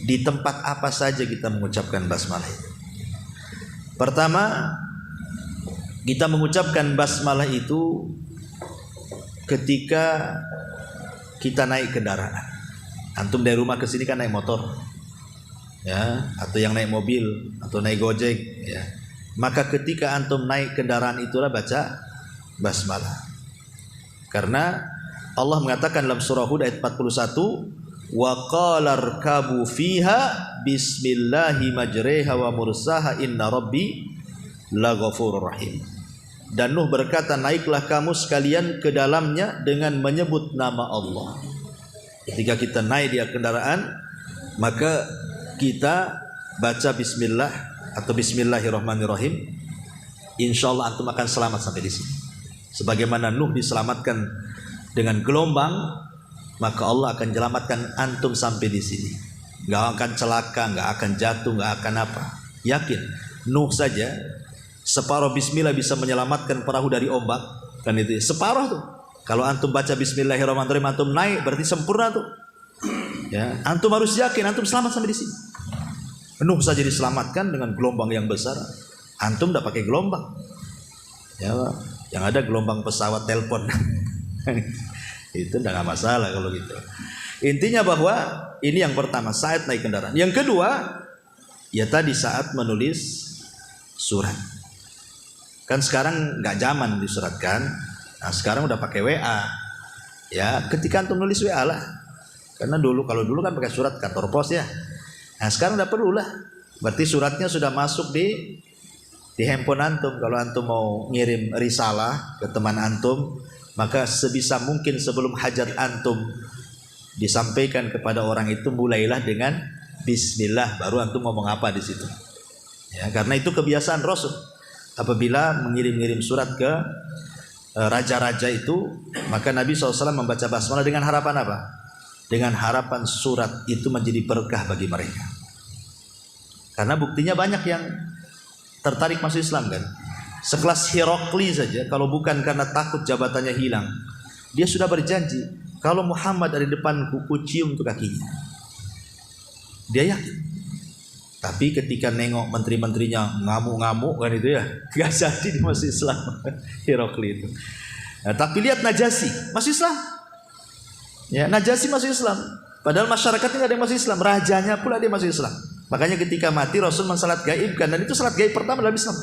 Di tempat apa saja kita mengucapkan basmalah itu? Pertama, kita mengucapkan basmalah itu ketika kita naik kendaraan. Antum dari rumah ke sini kan naik motor, ya, atau yang naik mobil atau naik gojek, ya. Maka ketika antum naik kendaraan itulah baca basmalah. Karena Allah mengatakan dalam surah Hud ayat 41, wa qala rkabu fiha bismillahi majreha wa mursaha inna rabbi laghafurur rahim. Dan Nuh berkata, naiklah kamu sekalian ke dalamnya dengan menyebut nama Allah. Ketika kita naik di kendaraan, maka kita baca bismillah atau bismillahirrahmanirrahim. Insyaallah antum akan selamat sampai di sini. Sebagaimana Nuh diselamatkan dengan gelombang, maka Allah akan menyelamatkan antum sampai di sini. Gak akan celaka, gak akan jatuh, gak akan apa. Yakin, Nuh saja separuh bismillah bisa menyelamatkan perahu dari ombak, kan itu separuh tuh. Kalau antum baca bismillahirrahmanirrahim, antum naik berarti sempurna tuh. Ya, antum harus yakin antum selamat sampai di sini. Nuh saja diselamatkan dengan gelombang yang besar, antum udah pakai gelombang. Ya, yang ada gelombang pesawat telepon. Itu enggak masalah kalau gitu. Intinya bahwa ini yang pertama saat naik kendaraan. Yang kedua, ya tadi saat menulis surat. Kan sekarang nggak zaman disuratkan. Nah, sekarang udah pakai WA. Ya, ketika antum nulis WA lah. Karena kalau dulu kan pakai surat kantor pos ya. Nah, sekarang udah perlu lah. Berarti suratnya sudah masuk di handphone antum. Kalau antum mau ngirim risalah ke teman antum, maka sebisa mungkin sebelum hajat antum disampaikan kepada orang itu mulailah dengan bismillah, baru antum ngomong apa di situ. Ya, karena itu kebiasaan Rasul. Apabila mengirim surat ke raja-raja itu, maka Nabi SAW membaca basmalah dengan harapan apa? Dengan harapan surat itu menjadi berkah bagi mereka. Karena buktinya banyak yang tertarik masuk Islam kan. Sekelas Herakli saja, kalau bukan karena takut jabatannya hilang, dia sudah berjanji, kalau Muhammad ada di depanku, ku cium untuk kakinya. Dia yakin. Tapi ketika nengok menteri-menterinya ngamuk-ngamuk kan itu ya, gak jadi dia masuk Islam. Herakli itu. Nah, tapi lihat Najasyi masuk Islam. Ya, Najasyi masuk Islam. Padahal masyarakatnya gak ada yang masuk Islam, rajanya pula dia masuk Islam. Makanya ketika mati Rasul mensalat gaibkan, dan itu salat gaib pertama dalam Islam.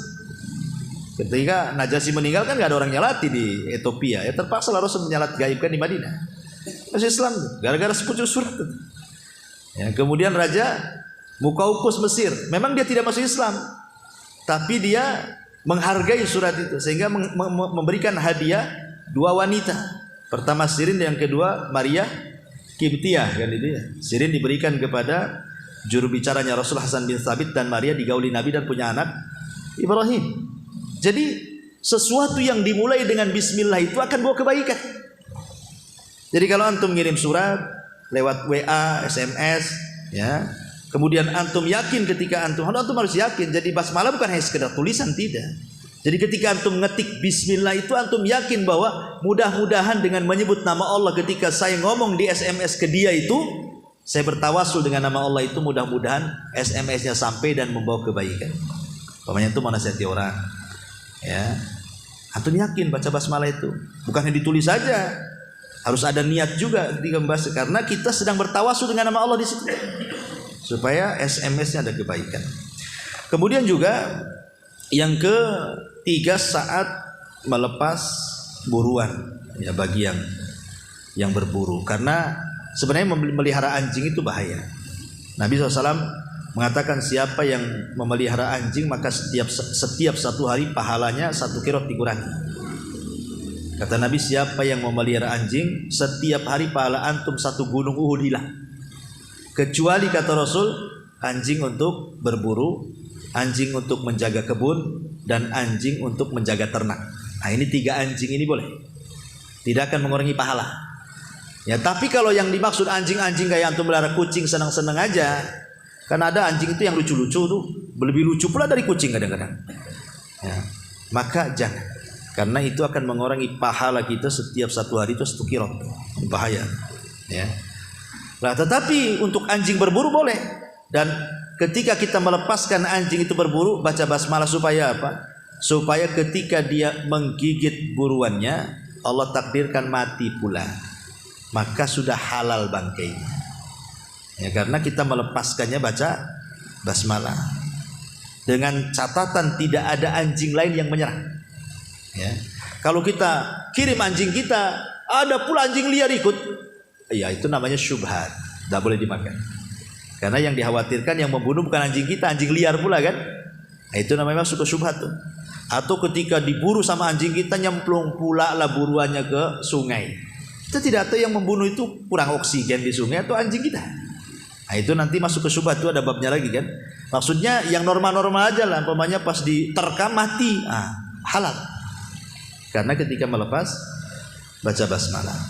Ketika Najasyi meninggal kan gak ada orang nyalati di Ethiopia, ya terpaksa Rasul menyalat gaibkan di Madinah. Masuk Islam gara-gara sepucuk surat. Ya, kemudian Raja Muqawqis Mesir, memang dia tidak masuk Islam, tapi dia menghargai surat itu sehingga memberikan hadiah dua wanita. Pertama Sirin, yang kedua Maria Kiptiah kan itu ya. Sirin diberikan kepada juru bicaranya Rasul Hasan bin Thabit, dan Maria digauli Nabi dan punya anak Ibrahim. Jadi sesuatu yang dimulai dengan bismillah itu akan bawa kebaikan. Jadi kalau antum ngirim surat lewat WA, SMS, ya, kemudian antum yakin ketika antum harus yakin. Jadi basmalah bukan hanya sekedar tulisan, tidak. Jadi ketika antum ngetik bismillah itu antum yakin bahwa mudah-mudahan dengan menyebut nama Allah ketika saya ngomong di SMS ke dia itu, saya bertawasul dengan nama Allah itu, mudah-mudahan SMS-nya sampai dan membawa kebaikan. Pokoknya itu mau nasihati orang. Ya, antum yakin baca basmalah itu bukan hanya ditulis saja, harus ada niat juga ketika membaca, karena kita sedang bertawasul dengan nama Allah di situ supaya SMS-nya ada kebaikan. Kemudian juga yang ketiga, saat melepas buruan, ya, bagi yang berburu, karena sebenarnya memelihara anjing itu bahaya. Nabi SAW mengatakan siapa yang memelihara anjing maka setiap satu hari pahalanya 1 qirot dikurangi. Kata Nabi, siapa yang memelihara anjing setiap hari pahala antum 1 gunung Uhud hilang. Kecuali kata Rasul, anjing untuk berburu, anjing untuk menjaga kebun, dan anjing untuk menjaga ternak. Nah, ini 3 anjing ini boleh, tidak akan mengurangi pahala. Ya, tapi kalau yang dimaksud anjing-anjing kayak antum melihara kucing senang-senang aja, kan ada anjing itu yang lucu-lucu tuh, lebih lucu pula dari kucing kadang-kadang. Ya, maka jangan, karena itu akan mengurangi pahala kita setiap 1 hari itu 1 qirot. Bahaya. Ya. Nah, tetapi untuk anjing berburu boleh. Dan ketika kita melepaskan anjing itu berburu, baca basmalah supaya apa? Supaya ketika dia menggigit buruannya, Allah takdirkan mati pula, maka sudah halal bangkainya. Ya, karena kita melepaskannya baca basmalah. Dengan catatan tidak ada anjing lain yang menyerang. Ya. Kalau kita kirim anjing kita, ada pula anjing liar ikut, ya itu namanya syubhat, tidak boleh dimakan. Karena yang dikhawatirkan yang membunuh bukan anjing kita, anjing liar pula kan. Nah, itu namanya masuk ke syubhat tuh. Atau ketika diburu sama anjing kita, nyemplung pula lah buruannya ke sungai. Kita tidak tahu yang membunuh itu kurang oksigen di sungai atau anjing kita. Nah, itu nanti masuk ke syubhat, itu ada babnya lagi kan. Maksudnya yang normal-normal aja lah, umpamanya pas diterkam mati, halal. Karena ketika melepas baca basmalah.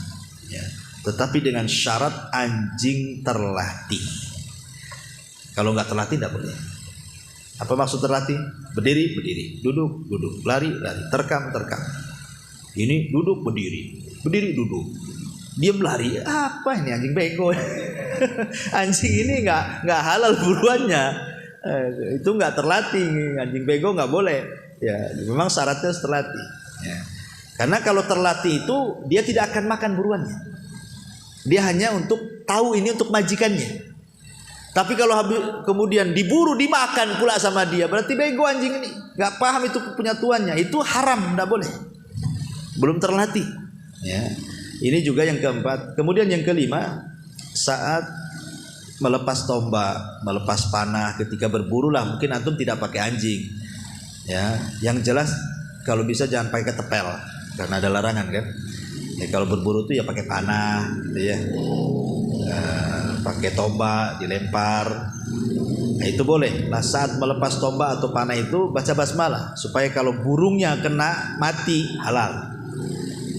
Ya. Tetapi dengan syarat anjing terlatih. Kalau nggak terlatih tidak boleh. Apa maksud terlatih? Berdiri, berdiri, duduk, duduk, lari, lari, terkam, terkam. Ini duduk, berdiri, berdiri, duduk, diam, lari. Apa ini anjing bego? Anjing ini nggak halal buruannya. Itu nggak terlatih, anjing bego nggak boleh. Ya, memang syaratnya harus terlatih. Ya. Karena kalau terlatih itu dia tidak akan makan buruannya. Dia hanya untuk tahu ini untuk majikannya. Tapi kalau kemudian diburu dimakan pula sama dia, berarti bego anjing ini, nggak paham itu punya tuannya. Itu haram, nggak boleh. Belum terlatih. Ya. Ini juga yang keempat. Kemudian yang kelima, saat melepas tombak, melepas panah, ketika berburu lah, mungkin antum tidak pakai anjing. Ya, yang jelas kalau bisa jangan pakai ketepel, karena ada larangan kan. Ya, kalau berburu tuh ya pakai panah, gitu ya. pakai tombak dilempar. Nah, itu boleh. Nah, saat melepas tombak atau panah itu baca basmalah supaya kalau burungnya kena mati halal.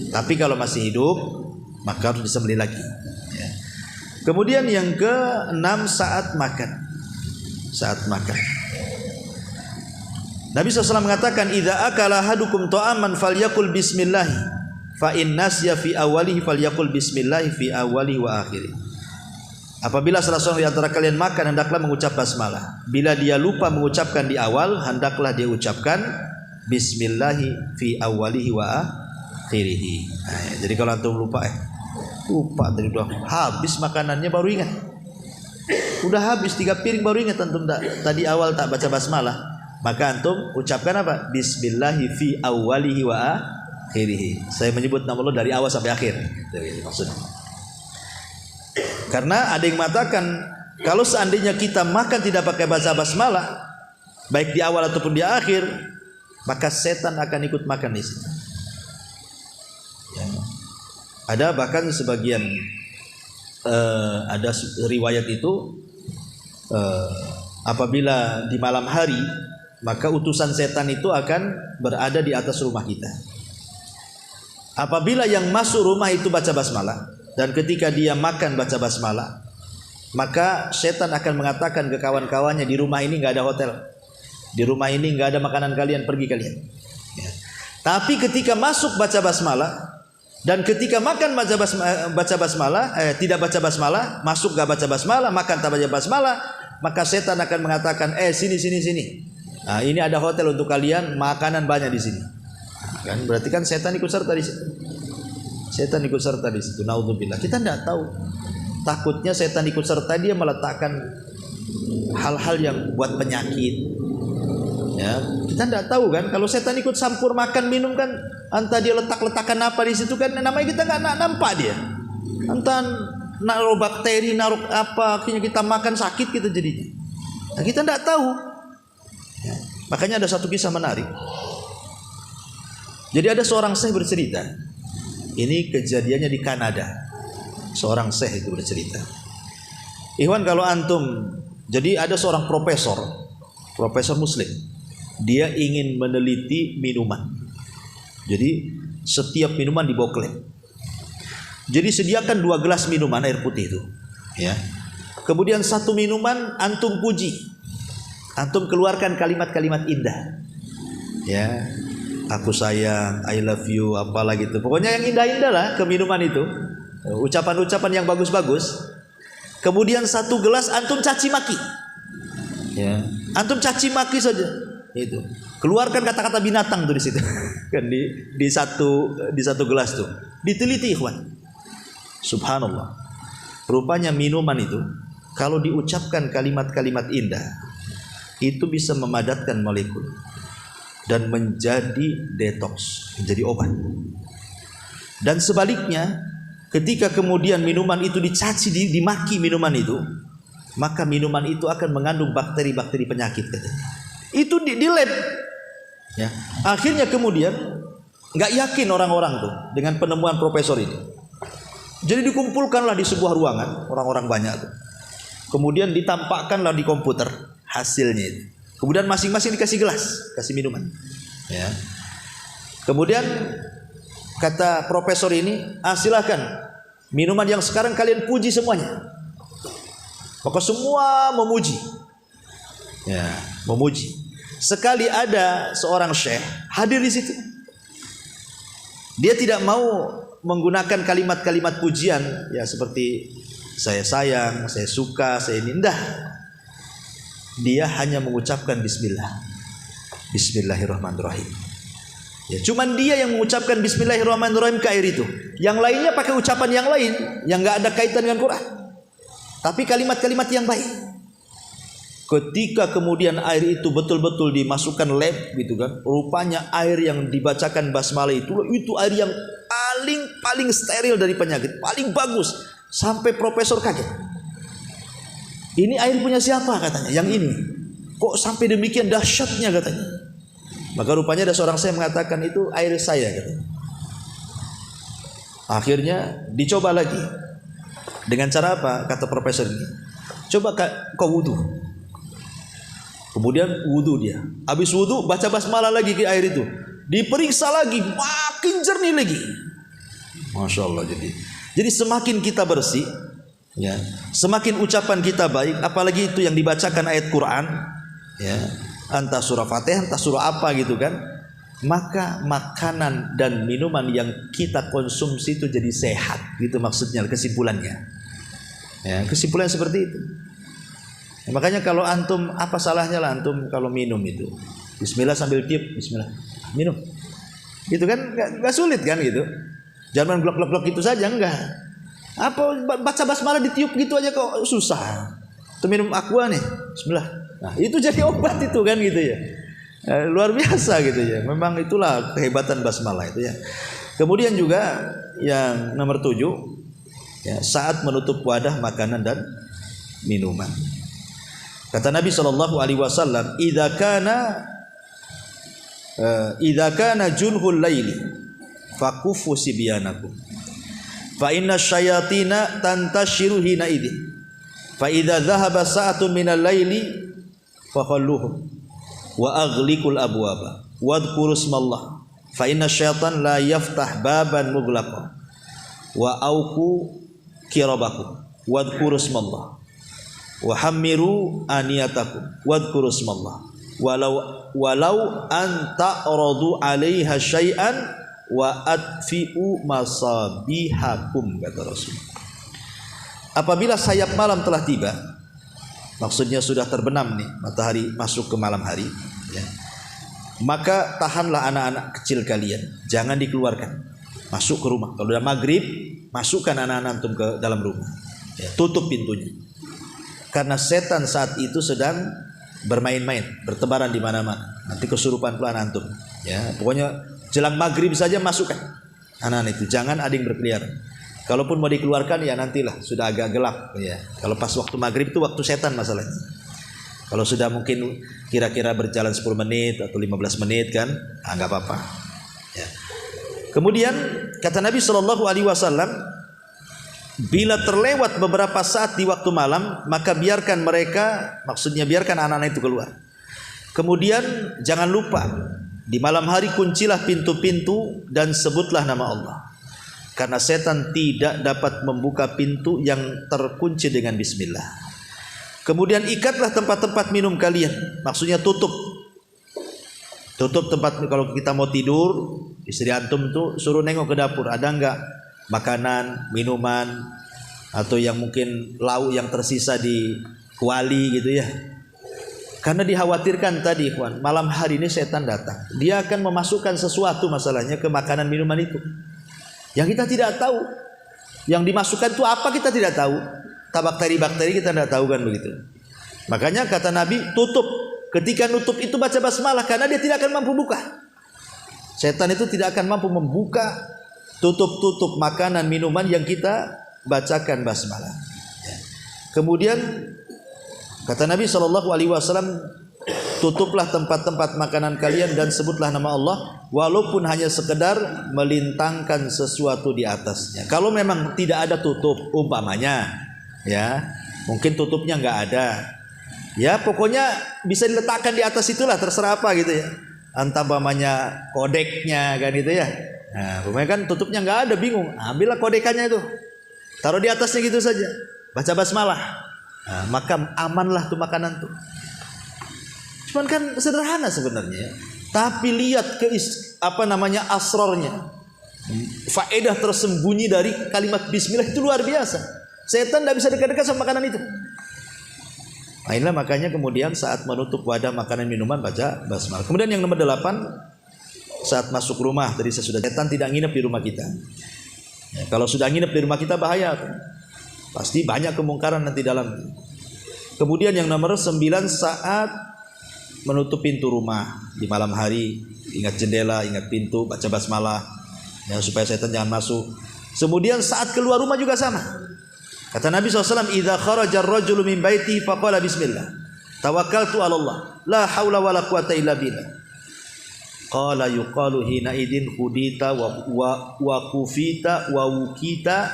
Tapi kalau masih hidup maka harus disembelih lagi. Ya. Kemudian yang ke-6 saat makan. Saat makan. Nabi SAW mengatakan, "Idza akala ahadukum ta'aman falyakul bismillah, fa in nasya fi awwalihi falyakul bismillah fi awwalihi wa akhirih." Apabila salah seorang di antara kalian makan, hendaklah mengucap basmalah. Bila dia lupa mengucapkan di awal, hendaklah dia ucapkan bismillah fi awwalihi wa akhirih. Nah, jadi kalau antum lupa tadi udah habis makanannya baru ingat. Udah habis 3 piring baru ingat antum tadi awal tak baca basmalah. Maka antum ucapkan apa? Bismillahi fi awwalihi wa akhirih. Saya menyebut nama Allah dari awal sampai akhir. Itu maksudnya. Karena ada yang mengatakan kalau seandainya kita makan tidak pakai baca basmalah, baik di awal ataupun di akhir, maka setan akan ikut makan di situ. Ya. Ada bahkan sebagian ada riwayat itu apabila di malam hari maka utusan setan itu akan berada di atas rumah kita. Apabila yang masuk rumah itu baca basmalah dan ketika dia makan baca basmalah, maka setan akan mengatakan ke kawan-kawannya, di rumah ini nggak ada hotel, di rumah ini nggak ada makanan kalian, pergi kalian. Ya. Tapi ketika masuk baca basmalah dan ketika makan baca basmalah, tidak baca basmalah, masuk nggak baca basmalah, makan tak baca basmalah, maka setan akan mengatakan, sini. Nah, ini ada hotel untuk kalian, makanan banyak di sini. Nah, kan berarti kan setan ikut serta di situ. Setan ikut serta di situ. Naudzubillah. Kita tidak tahu. Takutnya setan ikut serta, dia meletakkan hal-hal yang buat penyakit. Ya, kita tidak tahu kan. Kalau setan ikut campur makan minum kan, entah dia letakkan apa di situ kan, namanya kita nggak nampak dia. Entah naruh bakteri, naruh apa, akhirnya kita makan sakit kita jadinya. Nah, kita tidak tahu. Ya. Makanya ada satu kisah menarik. Jadi ada seorang syekh bercerita. Ini kejadiannya di Kanada. Seorang syekh itu bercerita. Ikhwan, kalau antum, jadi ada seorang profesor muslim. Dia ingin meneliti minuman. Jadi setiap minuman dibawa ke lab. Jadi sediakan 2 gelas minuman air putih itu. Ya. Kemudian satu minuman antum puji. Antum keluarkan kalimat-kalimat indah. Ya. Aku sayang, I love you, apalah gitu. Pokoknya yang indah-indah lah ke minuman itu. Ucapan-ucapan yang bagus-bagus. Kemudian satu gelas antum caci maki. Ya. Antum caci maki saja. Itu. Keluarkan kata-kata binatang tuh di situ. Kan di satu gelas tuh. Diteliti, ikhwan. Subhanallah. Rupanya minuman itu kalau diucapkan kalimat-kalimat indah itu bisa memadatkan molekul dan menjadi detox, menjadi obat. Dan sebaliknya, ketika kemudian minuman itu dicaci, dimaki minuman itu, maka minuman itu akan mengandung bakteri-bakteri penyakit katanya. Itu di lab. Ya. Akhirnya kemudian nggak yakin orang-orang tuh dengan penemuan profesor ini. Jadi dikumpulkanlah di sebuah ruangan, orang-orang banyak tuh. Kemudian ditampakkanlah di komputer hasilnya itu. Kemudian masing-masing dikasih gelas, kasih minuman. Ya. Kemudian kata profesor ini, silakan minuman yang sekarang kalian puji semuanya. Maka semua memuji. Ya, memuji. Sekali ada seorang syekh hadir di situ. Dia tidak mau menggunakan kalimat-kalimat pujian ya seperti saya sayang, saya suka, saya ini. Enggak. Dia hanya mengucapkan bismillah. Bismillahirrahmanirrahim. Ya, cuman dia yang mengucapkan bismillahirrahmanirrahim ke air itu. Yang lainnya pakai ucapan yang lain yang enggak ada kaitan dengan Quran. Tapi kalimat-kalimat yang baik. Ketika kemudian air itu betul-betul dimasukkan lab gitu kan, rupanya air yang dibacakan basmalah itu air yang paling steril dari penyakit, paling bagus. Sampai profesor kaget. Ini air punya siapa katanya? Yang ini. Kok sampai demikian dahsyatnya katanya? Maka rupanya ada seorang saya mengatakan itu air saya katanya. Akhirnya dicoba lagi. Dengan cara apa? Kata profesor ini. Coba kau wudu. Kemudian wudu dia. Habis wudu baca basmalah lagi ke air itu. Diperiksa lagi, makin jernih lagi. Masya Allah. Jadi semakin kita bersih, ya, semakin ucapan kita baik. Apalagi itu yang dibacakan ayat Quran, ya, entah surah Fatihah, entah surah apa gitu kan. Maka makanan dan minuman yang kita konsumsi itu jadi sehat. Gitu maksudnya, kesimpulannya. Ya, kesimpulan seperti itu. Ya, makanya kalau antum, apa salahnya lah antum kalau minum itu bismillah sambil tiup, bismillah minum, gitu kan, nggak sulit kan gitu. Jangan glok itu saja, enggak. Apa baca basmalah ditiup gitu aja kok susah. Itu minum aqua nih, bismillah. Nah itu jadi obat itu kan gitu ya. Luar biasa gitu ya. Memang itulah kehebatan basmalah itu ya. Kemudian juga yang nomor 7, ya, saat menutup wadah makanan dan minuman. Kata Nabi SAW, idza kana junhul laili fakufu sibyanakum fa inna syayatina tantashiru hina idin fa idza dhahaba sa'atun minal laili fakhalluhum wa aghliqul abwaba wadhkuru ismallah fa inna syaitan la yaftah baban mughlaqan wa auku kirabakum wadhkuru ismallah wa hammiru aniyatakum wadhkuru ismallah walau an ta'radu 'alaiha syai'an wa atfi'u masabihakum, kata Rasul. Apabila sayap malam telah tiba, maksudnya sudah terbenam nih, matahari masuk ke malam hari, ya, maka tahanlah anak-anak kecil kalian, jangan dikeluarkan, masuk ke rumah. Kalau udah maghrib, masukkan anak-anak antum ke dalam rumah, ya, tutup pintunya. Karena setan saat itu sedang bermain-main, bertebaran di mana-mana. Nanti kesurupan pelan antum. Ya, pokoknya jelang maghrib saja masukkan anak-anak itu. Jangan ada yang berkeliaran. Kalaupun mau dikeluarkan ya nantilah, sudah agak gelap. Ya. Kalau pas waktu maghrib itu waktu setan masalahnya. Kalau sudah mungkin kira-kira berjalan 10 menit atau 15 menit kan, nggak apa-apa. Ya. Kemudian kata Nabi SAW, bila terlewat beberapa saat di waktu malam, maka biarkan mereka, maksudnya biarkan anak-anak itu keluar. Kemudian jangan lupa, di malam hari kuncilah pintu-pintu dan sebutlah nama Allah. Karena setan tidak dapat membuka pintu yang terkunci dengan bismillah. Kemudian ikatlah tempat-tempat minum kalian, maksudnya tutup. Tutup tempat, kalau kita mau tidur, istri antum tuh suruh nengok ke dapur, ada enggak makanan, minuman, atau yang mungkin lauk yang tersisa di kuali gitu ya. Karena dikhawatirkan tadi ikhwan, malam hari ini setan datang. Dia akan memasukkan sesuatu masalahnya ke makanan minuman itu. Yang kita tidak tahu. Yang dimasukkan itu apa kita tidak tahu. Bakteri-bakteri kita tidak tahu kan begitu. Makanya kata Nabi, tutup. Ketika nutup itu baca basmalah, karena dia tidak akan mampu buka. Setan itu tidak akan mampu membuka tutup-tutup makanan minuman yang kita bacakan basmalah. Ya. Kemudian kata Nabi SAW, tutuplah tempat-tempat makanan kalian dan sebutlah nama Allah, walaupun hanya sekedar melintangkan sesuatu di atasnya. Kalau memang tidak ada tutup, umpamanya, ya mungkin tutupnya nggak ada, ya pokoknya bisa diletakkan di atas itulah, terserah apa gitu ya. Entah umpamanya kodeknya kan itu ya. Nah, pokoknya kan tutupnya nggak ada, bingung, ambillah kodekannya itu, taruh di atasnya gitu saja, baca basmalah. Nah, maka amanlah tuh makanan tuh. Cuman kan sederhana sebenarnya, tapi lihat ke asrornya, faedah tersembunyi dari kalimat bismillah itu luar biasa. Setan tidak bisa dekat-dekat sama makanan itu. Nah, inilah makanya kemudian saat menutup wadah makanan minuman baca basmalah. Kemudian yang nomor 8, saat masuk rumah, tadi saya sudah, setan tidak nginep di rumah kita. Ya, kalau sudah nginep di rumah kita bahaya, pasti banyak kemungkaran nanti dalam. Kemudian yang nomor 9, saat menutup pintu rumah di malam hari, ingat jendela, ingat pintu, baca basmalah, ya, supaya setan jangan masuk. Kemudian saat keluar rumah juga sama. Kata Nabi SAW, idza kharaja ar-rajulu min baiti faqala bismillah, tawakkaltu 'ala Allah, la haula wala quwata illa billah. Qala yuqalu hina idin hudita wa kufita wa wukita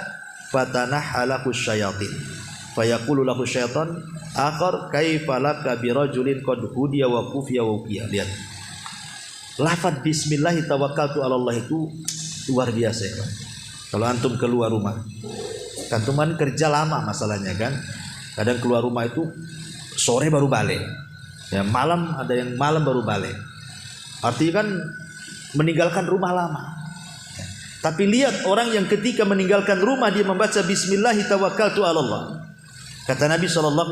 fatanahhalahu syayatin fayaqulu lahu syaitan akhar kaifa laka birajulin qad hudiya wa kufiya wa uqiya. Lihat, lafaz bismillah tawakkaltu 'ala Allah itu luar biasa ya. Kalau antum keluar rumah, antum kan kerja lama masalahnya kan, kadang keluar rumah itu sore baru balik ya, malam ada yang malam baru balik, artinya kan meninggalkan rumah lama. Tapi lihat orang yang ketika meninggalkan rumah dia membaca bismillah tawakkaltu 'ala Allah. Kata Nabi SAW,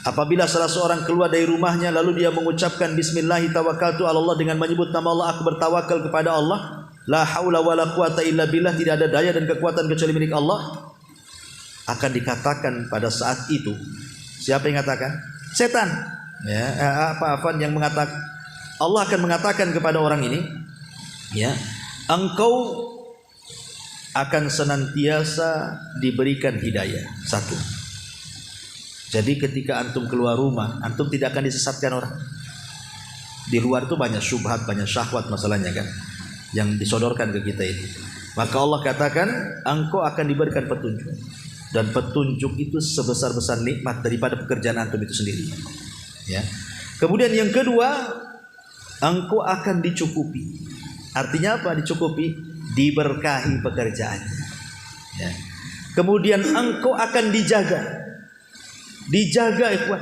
apabila salah seorang keluar dari rumahnya lalu dia mengucapkan bismillah tawakkaltu 'ala Allah dengan menyebut nama Allah, aku bertawakal kepada Allah, la haula wala quwata illa billah, tidak ada daya dan kekuatan kecuali milik Allah, akan dikatakan pada saat itu, siapa yang mengatakan? Setan. Ya, yang mengatakan, Allah akan mengatakan kepada orang ini, ya, engkau akan senantiasa diberikan hidayah. Satu. Jadi ketika antum keluar rumah, antum tidak akan disesatkan orang. Di luar itu banyak syubhat, banyak syahwat masalahnya kan, yang disodorkan ke kita itu. Maka Allah katakan, engkau akan diberikan petunjuk. Dan petunjuk itu sebesar-besar nikmat daripada pekerjaan antum itu sendiri. Ya. Kemudian yang kedua, engkau akan dicukupi. Artinya apa dicukupi? Diberkahi pekerjaannya. Ya. Kemudian engkau akan dijaga. Dijaga ikhwan.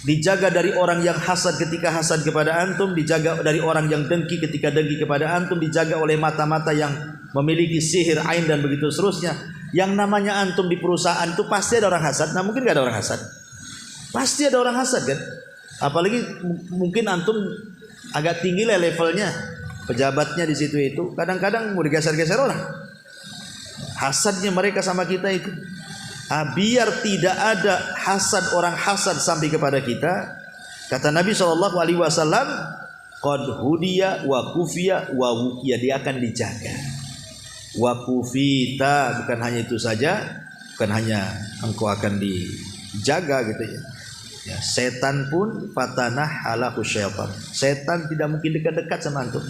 Dijaga dari orang yang hasad ketika hasad kepada antum, dijaga dari orang yang dengki ketika dengki kepada antum, dijaga oleh mata-mata yang memiliki sihir ain dan begitu seterusnya. Yang namanya antum di perusahaan itu pasti ada orang hasad. Nah, mungkin gak ada orang hasad? Pasti ada orang hasad kan? Apalagi mungkin antum agak tinggi lah levelnya, pejabatnya di situ itu, kadang-kadang mau digeser-geser orang. Hasadnya mereka sama kita itu. Biar tidak ada hasad, orang hasad sampai kepada kita, kata Nabi SAW, qad hudiya wa kufiya wa wuqiya, dia akan dijaga. Wa kufita, bukan hanya itu saja, bukan hanya engkau akan dijaga gitu ya. Ya, setan pun fatanahhalahu syaitan. Setan tidak mungkin dekat-dekat sama antum.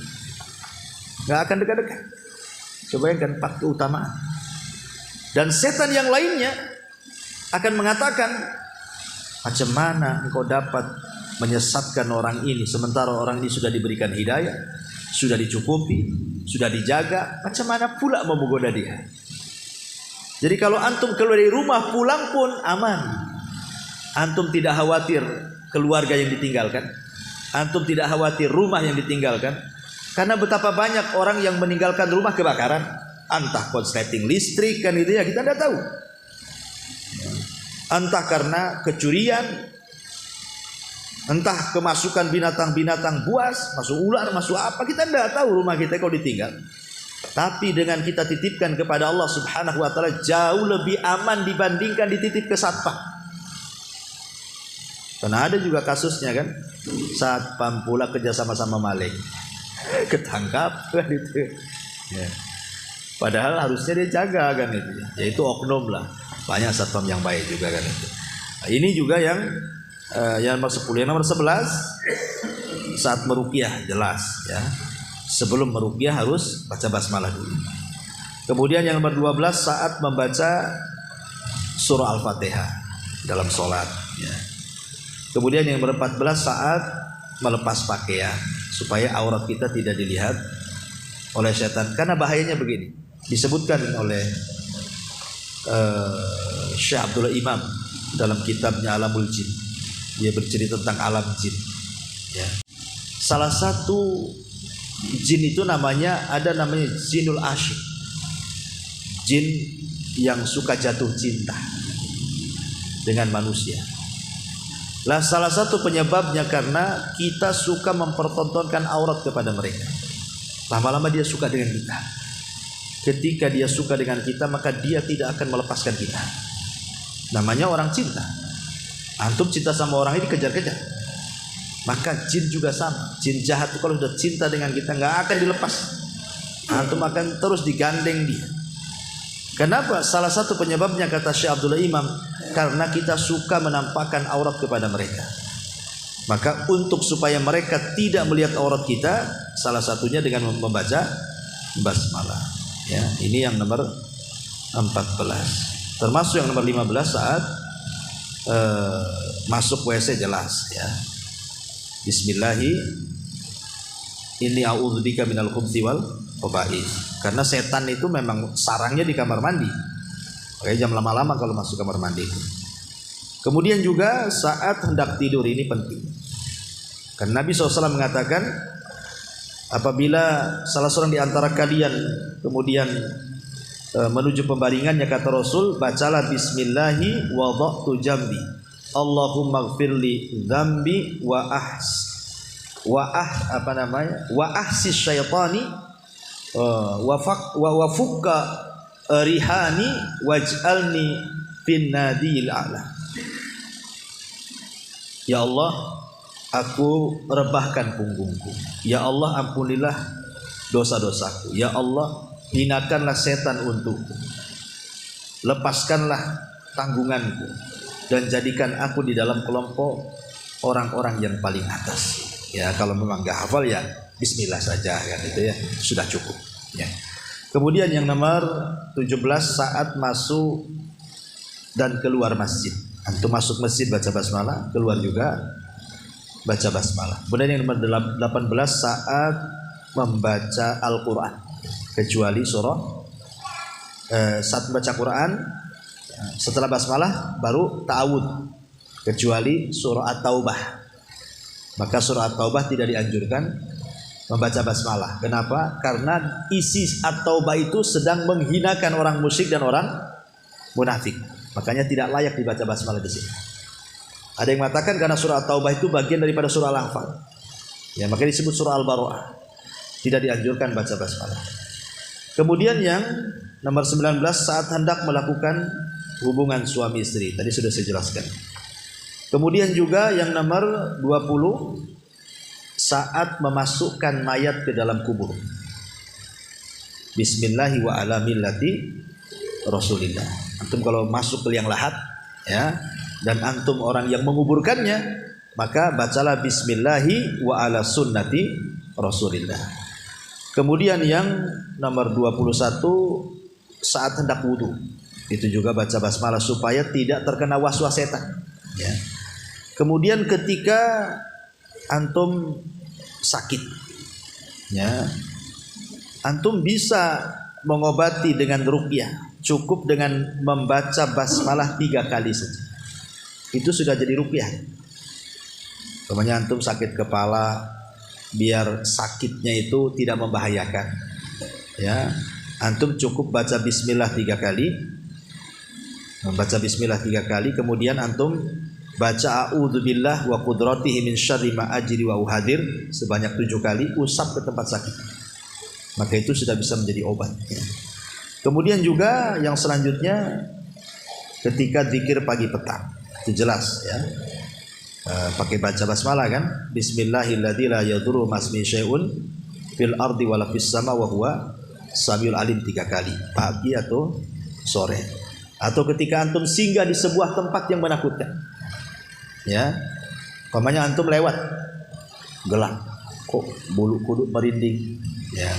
Nggak akan dekat-dekat. Coba yang kan 4 keutamaan. Dan setan yang lainnya akan mengatakan, macam mana engkau dapat menyesatkan orang ini sementara orang ini sudah diberikan hidayah, sudah dicukupi, sudah dijaga, macam mana pula mau menggoda dia? Jadi kalau antum keluar dari rumah pulang pun aman. Antum tidak khawatir keluarga yang ditinggalkan. Antum tidak khawatir rumah yang ditinggalkan. Karena betapa banyak orang yang meninggalkan rumah kebakaran, entah konsleting listrik kan itu ya, kita tidak tahu. Entah karena kecurian, entah kemasukan binatang-binatang buas, masuk ular, masuk apa, kita tidak tahu rumah kita kalau ditinggal. Tapi dengan kita titipkan kepada Allah Subhanahu wa taala jauh lebih aman dibandingkan dititip ke satpam. Karena ada juga kasusnya kan, satpam pula kerja sama-sama maling, ketangkap kan itu. Ya. Padahal harusnya dia jaga kan itu, yaitu oknum lah. Banyak satpam yang baik juga kan itu. Nah, ini juga yang nomor 10, yang nomor 11 saat meruqyah jelas ya. Sebelum meruqyah harus baca basmalah dulu. Kemudian yang nomor 12 saat membaca surah Al-Fatihah dalam sholat ya. Kemudian yang nomor 14 saat melepas pakaian supaya aurat kita tidak dilihat oleh setan. Karena bahayanya begini, disebutkan oleh Syekh Abdullah Imam dalam kitabnya Alamul Jin. Dia bercerita tentang alam jin ya. Salah satu jin itu namanya jinul asyik, jin yang suka jatuh cinta dengan manusia. Lah salah satu penyebabnya karena kita suka mempertontonkan aurat kepada mereka. Lama-lama dia suka dengan kita. Ketika dia suka dengan kita, maka dia tidak akan melepaskan kita. Namanya orang cinta. Antum cinta sama orang ini kejar-kejar. Maka jin juga sama. Jin jahat itu kalau sudah cinta dengan kita nggak akan dilepas. Antum akan terus digandeng dia. Kenapa? Salah satu penyebabnya kata Syekh Abdullah Imam, karena kita suka menampakkan aurat kepada mereka. Maka untuk supaya mereka tidak melihat aurat kita, salah satunya dengan membaca basmalah. Ya, ini yang nomor 14. Termasuk yang nomor 15 saat masuk WC jelas ya. Bismillahi inni a'udzubika minal khubuthi wal khaba'ith. Karena setan itu memang sarangnya di kamar mandi. Makanya jangan lama-lama kalau masuk kamar mandi itu. Kemudian juga saat hendak tidur ini penting. Karena Nabi SAW mengatakan apabila salah seorang di antara kalian kemudian menuju pembaringannya, kata Rasul, bacalah bismillahi wada'tu jambi Allahumma gfirli dzambi wa ahsis syaitani wa fukka rihani waj'alni fin nadil a'la. Ya Allah, aku rebahkan punggungku. Ya Allah, ampunilah dosa-dosaku. Ya Allah, hinakanlah setan untukku. Lepaskanlah tanggunganku dan jadikan aku di dalam kelompok orang-orang yang paling atas. Ya, kalau memang enggak hafal ya bismillah saja kan, itu ya sudah cukup ya. Kemudian yang nomor 17 saat masuk dan keluar masjid. Antum masuk masjid baca basmalah, keluar juga baca basmalah. Kemudian yang nomor 18 saat membaca Al-Qur'an, kecuali surah saat membaca Quran setelah basmalah baru ta'awud, kecuali surah At-Taubah. Maka surah At-Taubah tidak dianjurkan membaca basmalah. Kenapa? Karena isi At-Taubah itu sedang menghinakan orang musyrik dan orang munafik. Makanya tidak layak dibaca basmalah di sini. Ada yang mengatakan karena surah At-Taubah itu bagian daripada surah Al-Anfal. Ya, makanya disebut surah Al-Baro'ah. Tidak dianjurkan baca basmalah. Kemudian yang nomor 19 saat hendak melakukan hubungan suami istri. Tadi sudah saya jelaskan. Kemudian juga yang nomor 20 saat memasukkan mayat ke dalam kubur. Bismillahi wa ala millati Rasulillah. Antum kalau masuk ke liang lahat ya, dan antum orang yang menguburkannya, maka bacalah bismillahi wa ala sunnati Rasulillah. Kemudian yang nomor 21 saat hendak wudu, itu juga baca basmalah supaya tidak terkena waswas setan ya. Kemudian ketika antum sakit ya, antum bisa mengobati dengan ruqyah. Cukup dengan membaca basmalah 3 kali saja, itu sudah jadi ruqyah. Namanya antum sakit kepala, biar sakitnya itu tidak membahayakan ya, antum cukup baca bismillah 3 kali, membaca bismillah 3 kali, kemudian antum baca a'udzubillah wa qudratihi min syarri ma ajri wa uhadir sebanyak 7 kali, usap ke tempat sakit, maka itu sudah bisa menjadi obat ya. Kemudian juga yang selanjutnya ketika zikir pagi petang, itu jelas ya, pakai baca basmalah kan, bismillahilladzi la yadurru ma'asmihi syai'un fil ardi wala fis sama wa huwa samiul alim 3 kali, pagi atau sore, atau ketika antum singgah di sebuah tempat yang menakutkan ya, umpamanya antum lewat gelap, kok bulu kuduk merinding ya,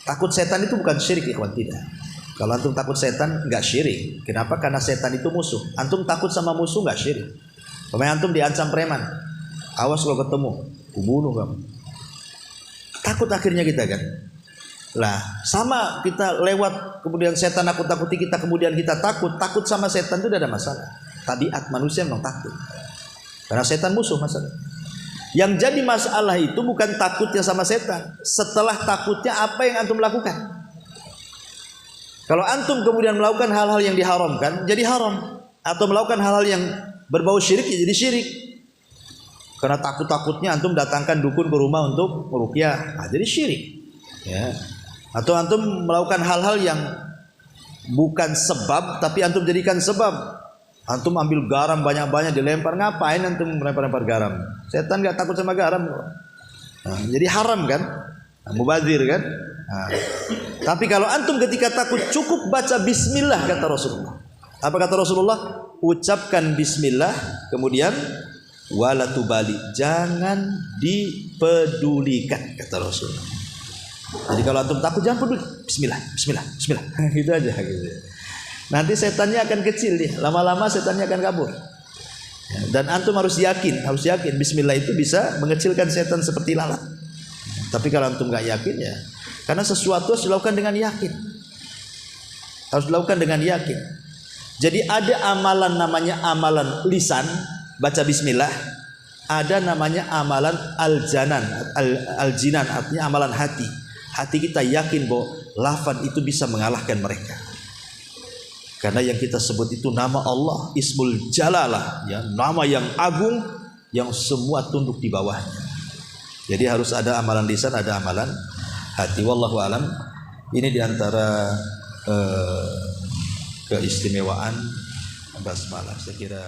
takut setan itu bukan syirik ikhwan, tidak. Kalau antum takut setan enggak syirik. Kenapa? Karena setan itu musuh. Antum takut sama musuh enggak syirik. Pemain antum diancam preman, awas kalau ketemu aku bunuh kamu, takut akhirnya kita kan. Lah sama kita lewat kemudian setan nakut-nakuti kita, kemudian kita takut sama setan itu tidak ada masalah. Tabiat manusia memang takut karena setan musuh masalah. Yang jadi masalah itu bukan takutnya sama setan, setelah takutnya apa yang antum lakukan. Kalau antum kemudian melakukan hal-hal yang diharamkan, jadi haram, atau melakukan hal-hal yang berbau syirik, ya jadi syirik. Karena takut-takutnya antum datangkan dukun ke rumah untuk meruqyah, nah, jadi syirik. Ya. Atau antum melakukan hal-hal yang bukan sebab, tapi antum jadikan sebab. Antum ambil garam banyak-banyak dilempar, ngapain antum melempar-lempar garam? Setan gak takut sama garam kok. Nah, jadi haram kan? Nah, mubazir kan? Nah, tapi kalau antum ketika takut cukup baca bismillah kata Rasulullah. Apa kata Rasulullah? Ucapkan bismillah, kemudian wala tubali, jangan dipedulikan kata Rasulullah. Jadi kalau antum takut jangan peduli. Bismillah, bismillah, bismillah. Gitu aja gitu. Nanti setannya akan kecil dia. Lama-lama setannya akan kabur. Dan antum harus yakin bismillah itu bisa mengecilkan setan seperti lalat. Tapi kalau antum nggak yakin ya, karena sesuatu harus dilakukan dengan yakin. Harus dilakukan dengan yakin. Jadi ada amalan namanya amalan lisan, baca bismillah. Ada namanya amalan al-jinan, artinya amalan hati. Hati kita yakin bahwa lafaz itu bisa mengalahkan mereka. Karena yang kita sebut itu nama Allah, Ismul Jalalah, ya, nama yang agung yang semua tunduk di bawahnya. Jadi harus ada amalan lisan, ada amalan hati. Wallahu alam. Ini diantara keistimewaan basmalah, saya kira.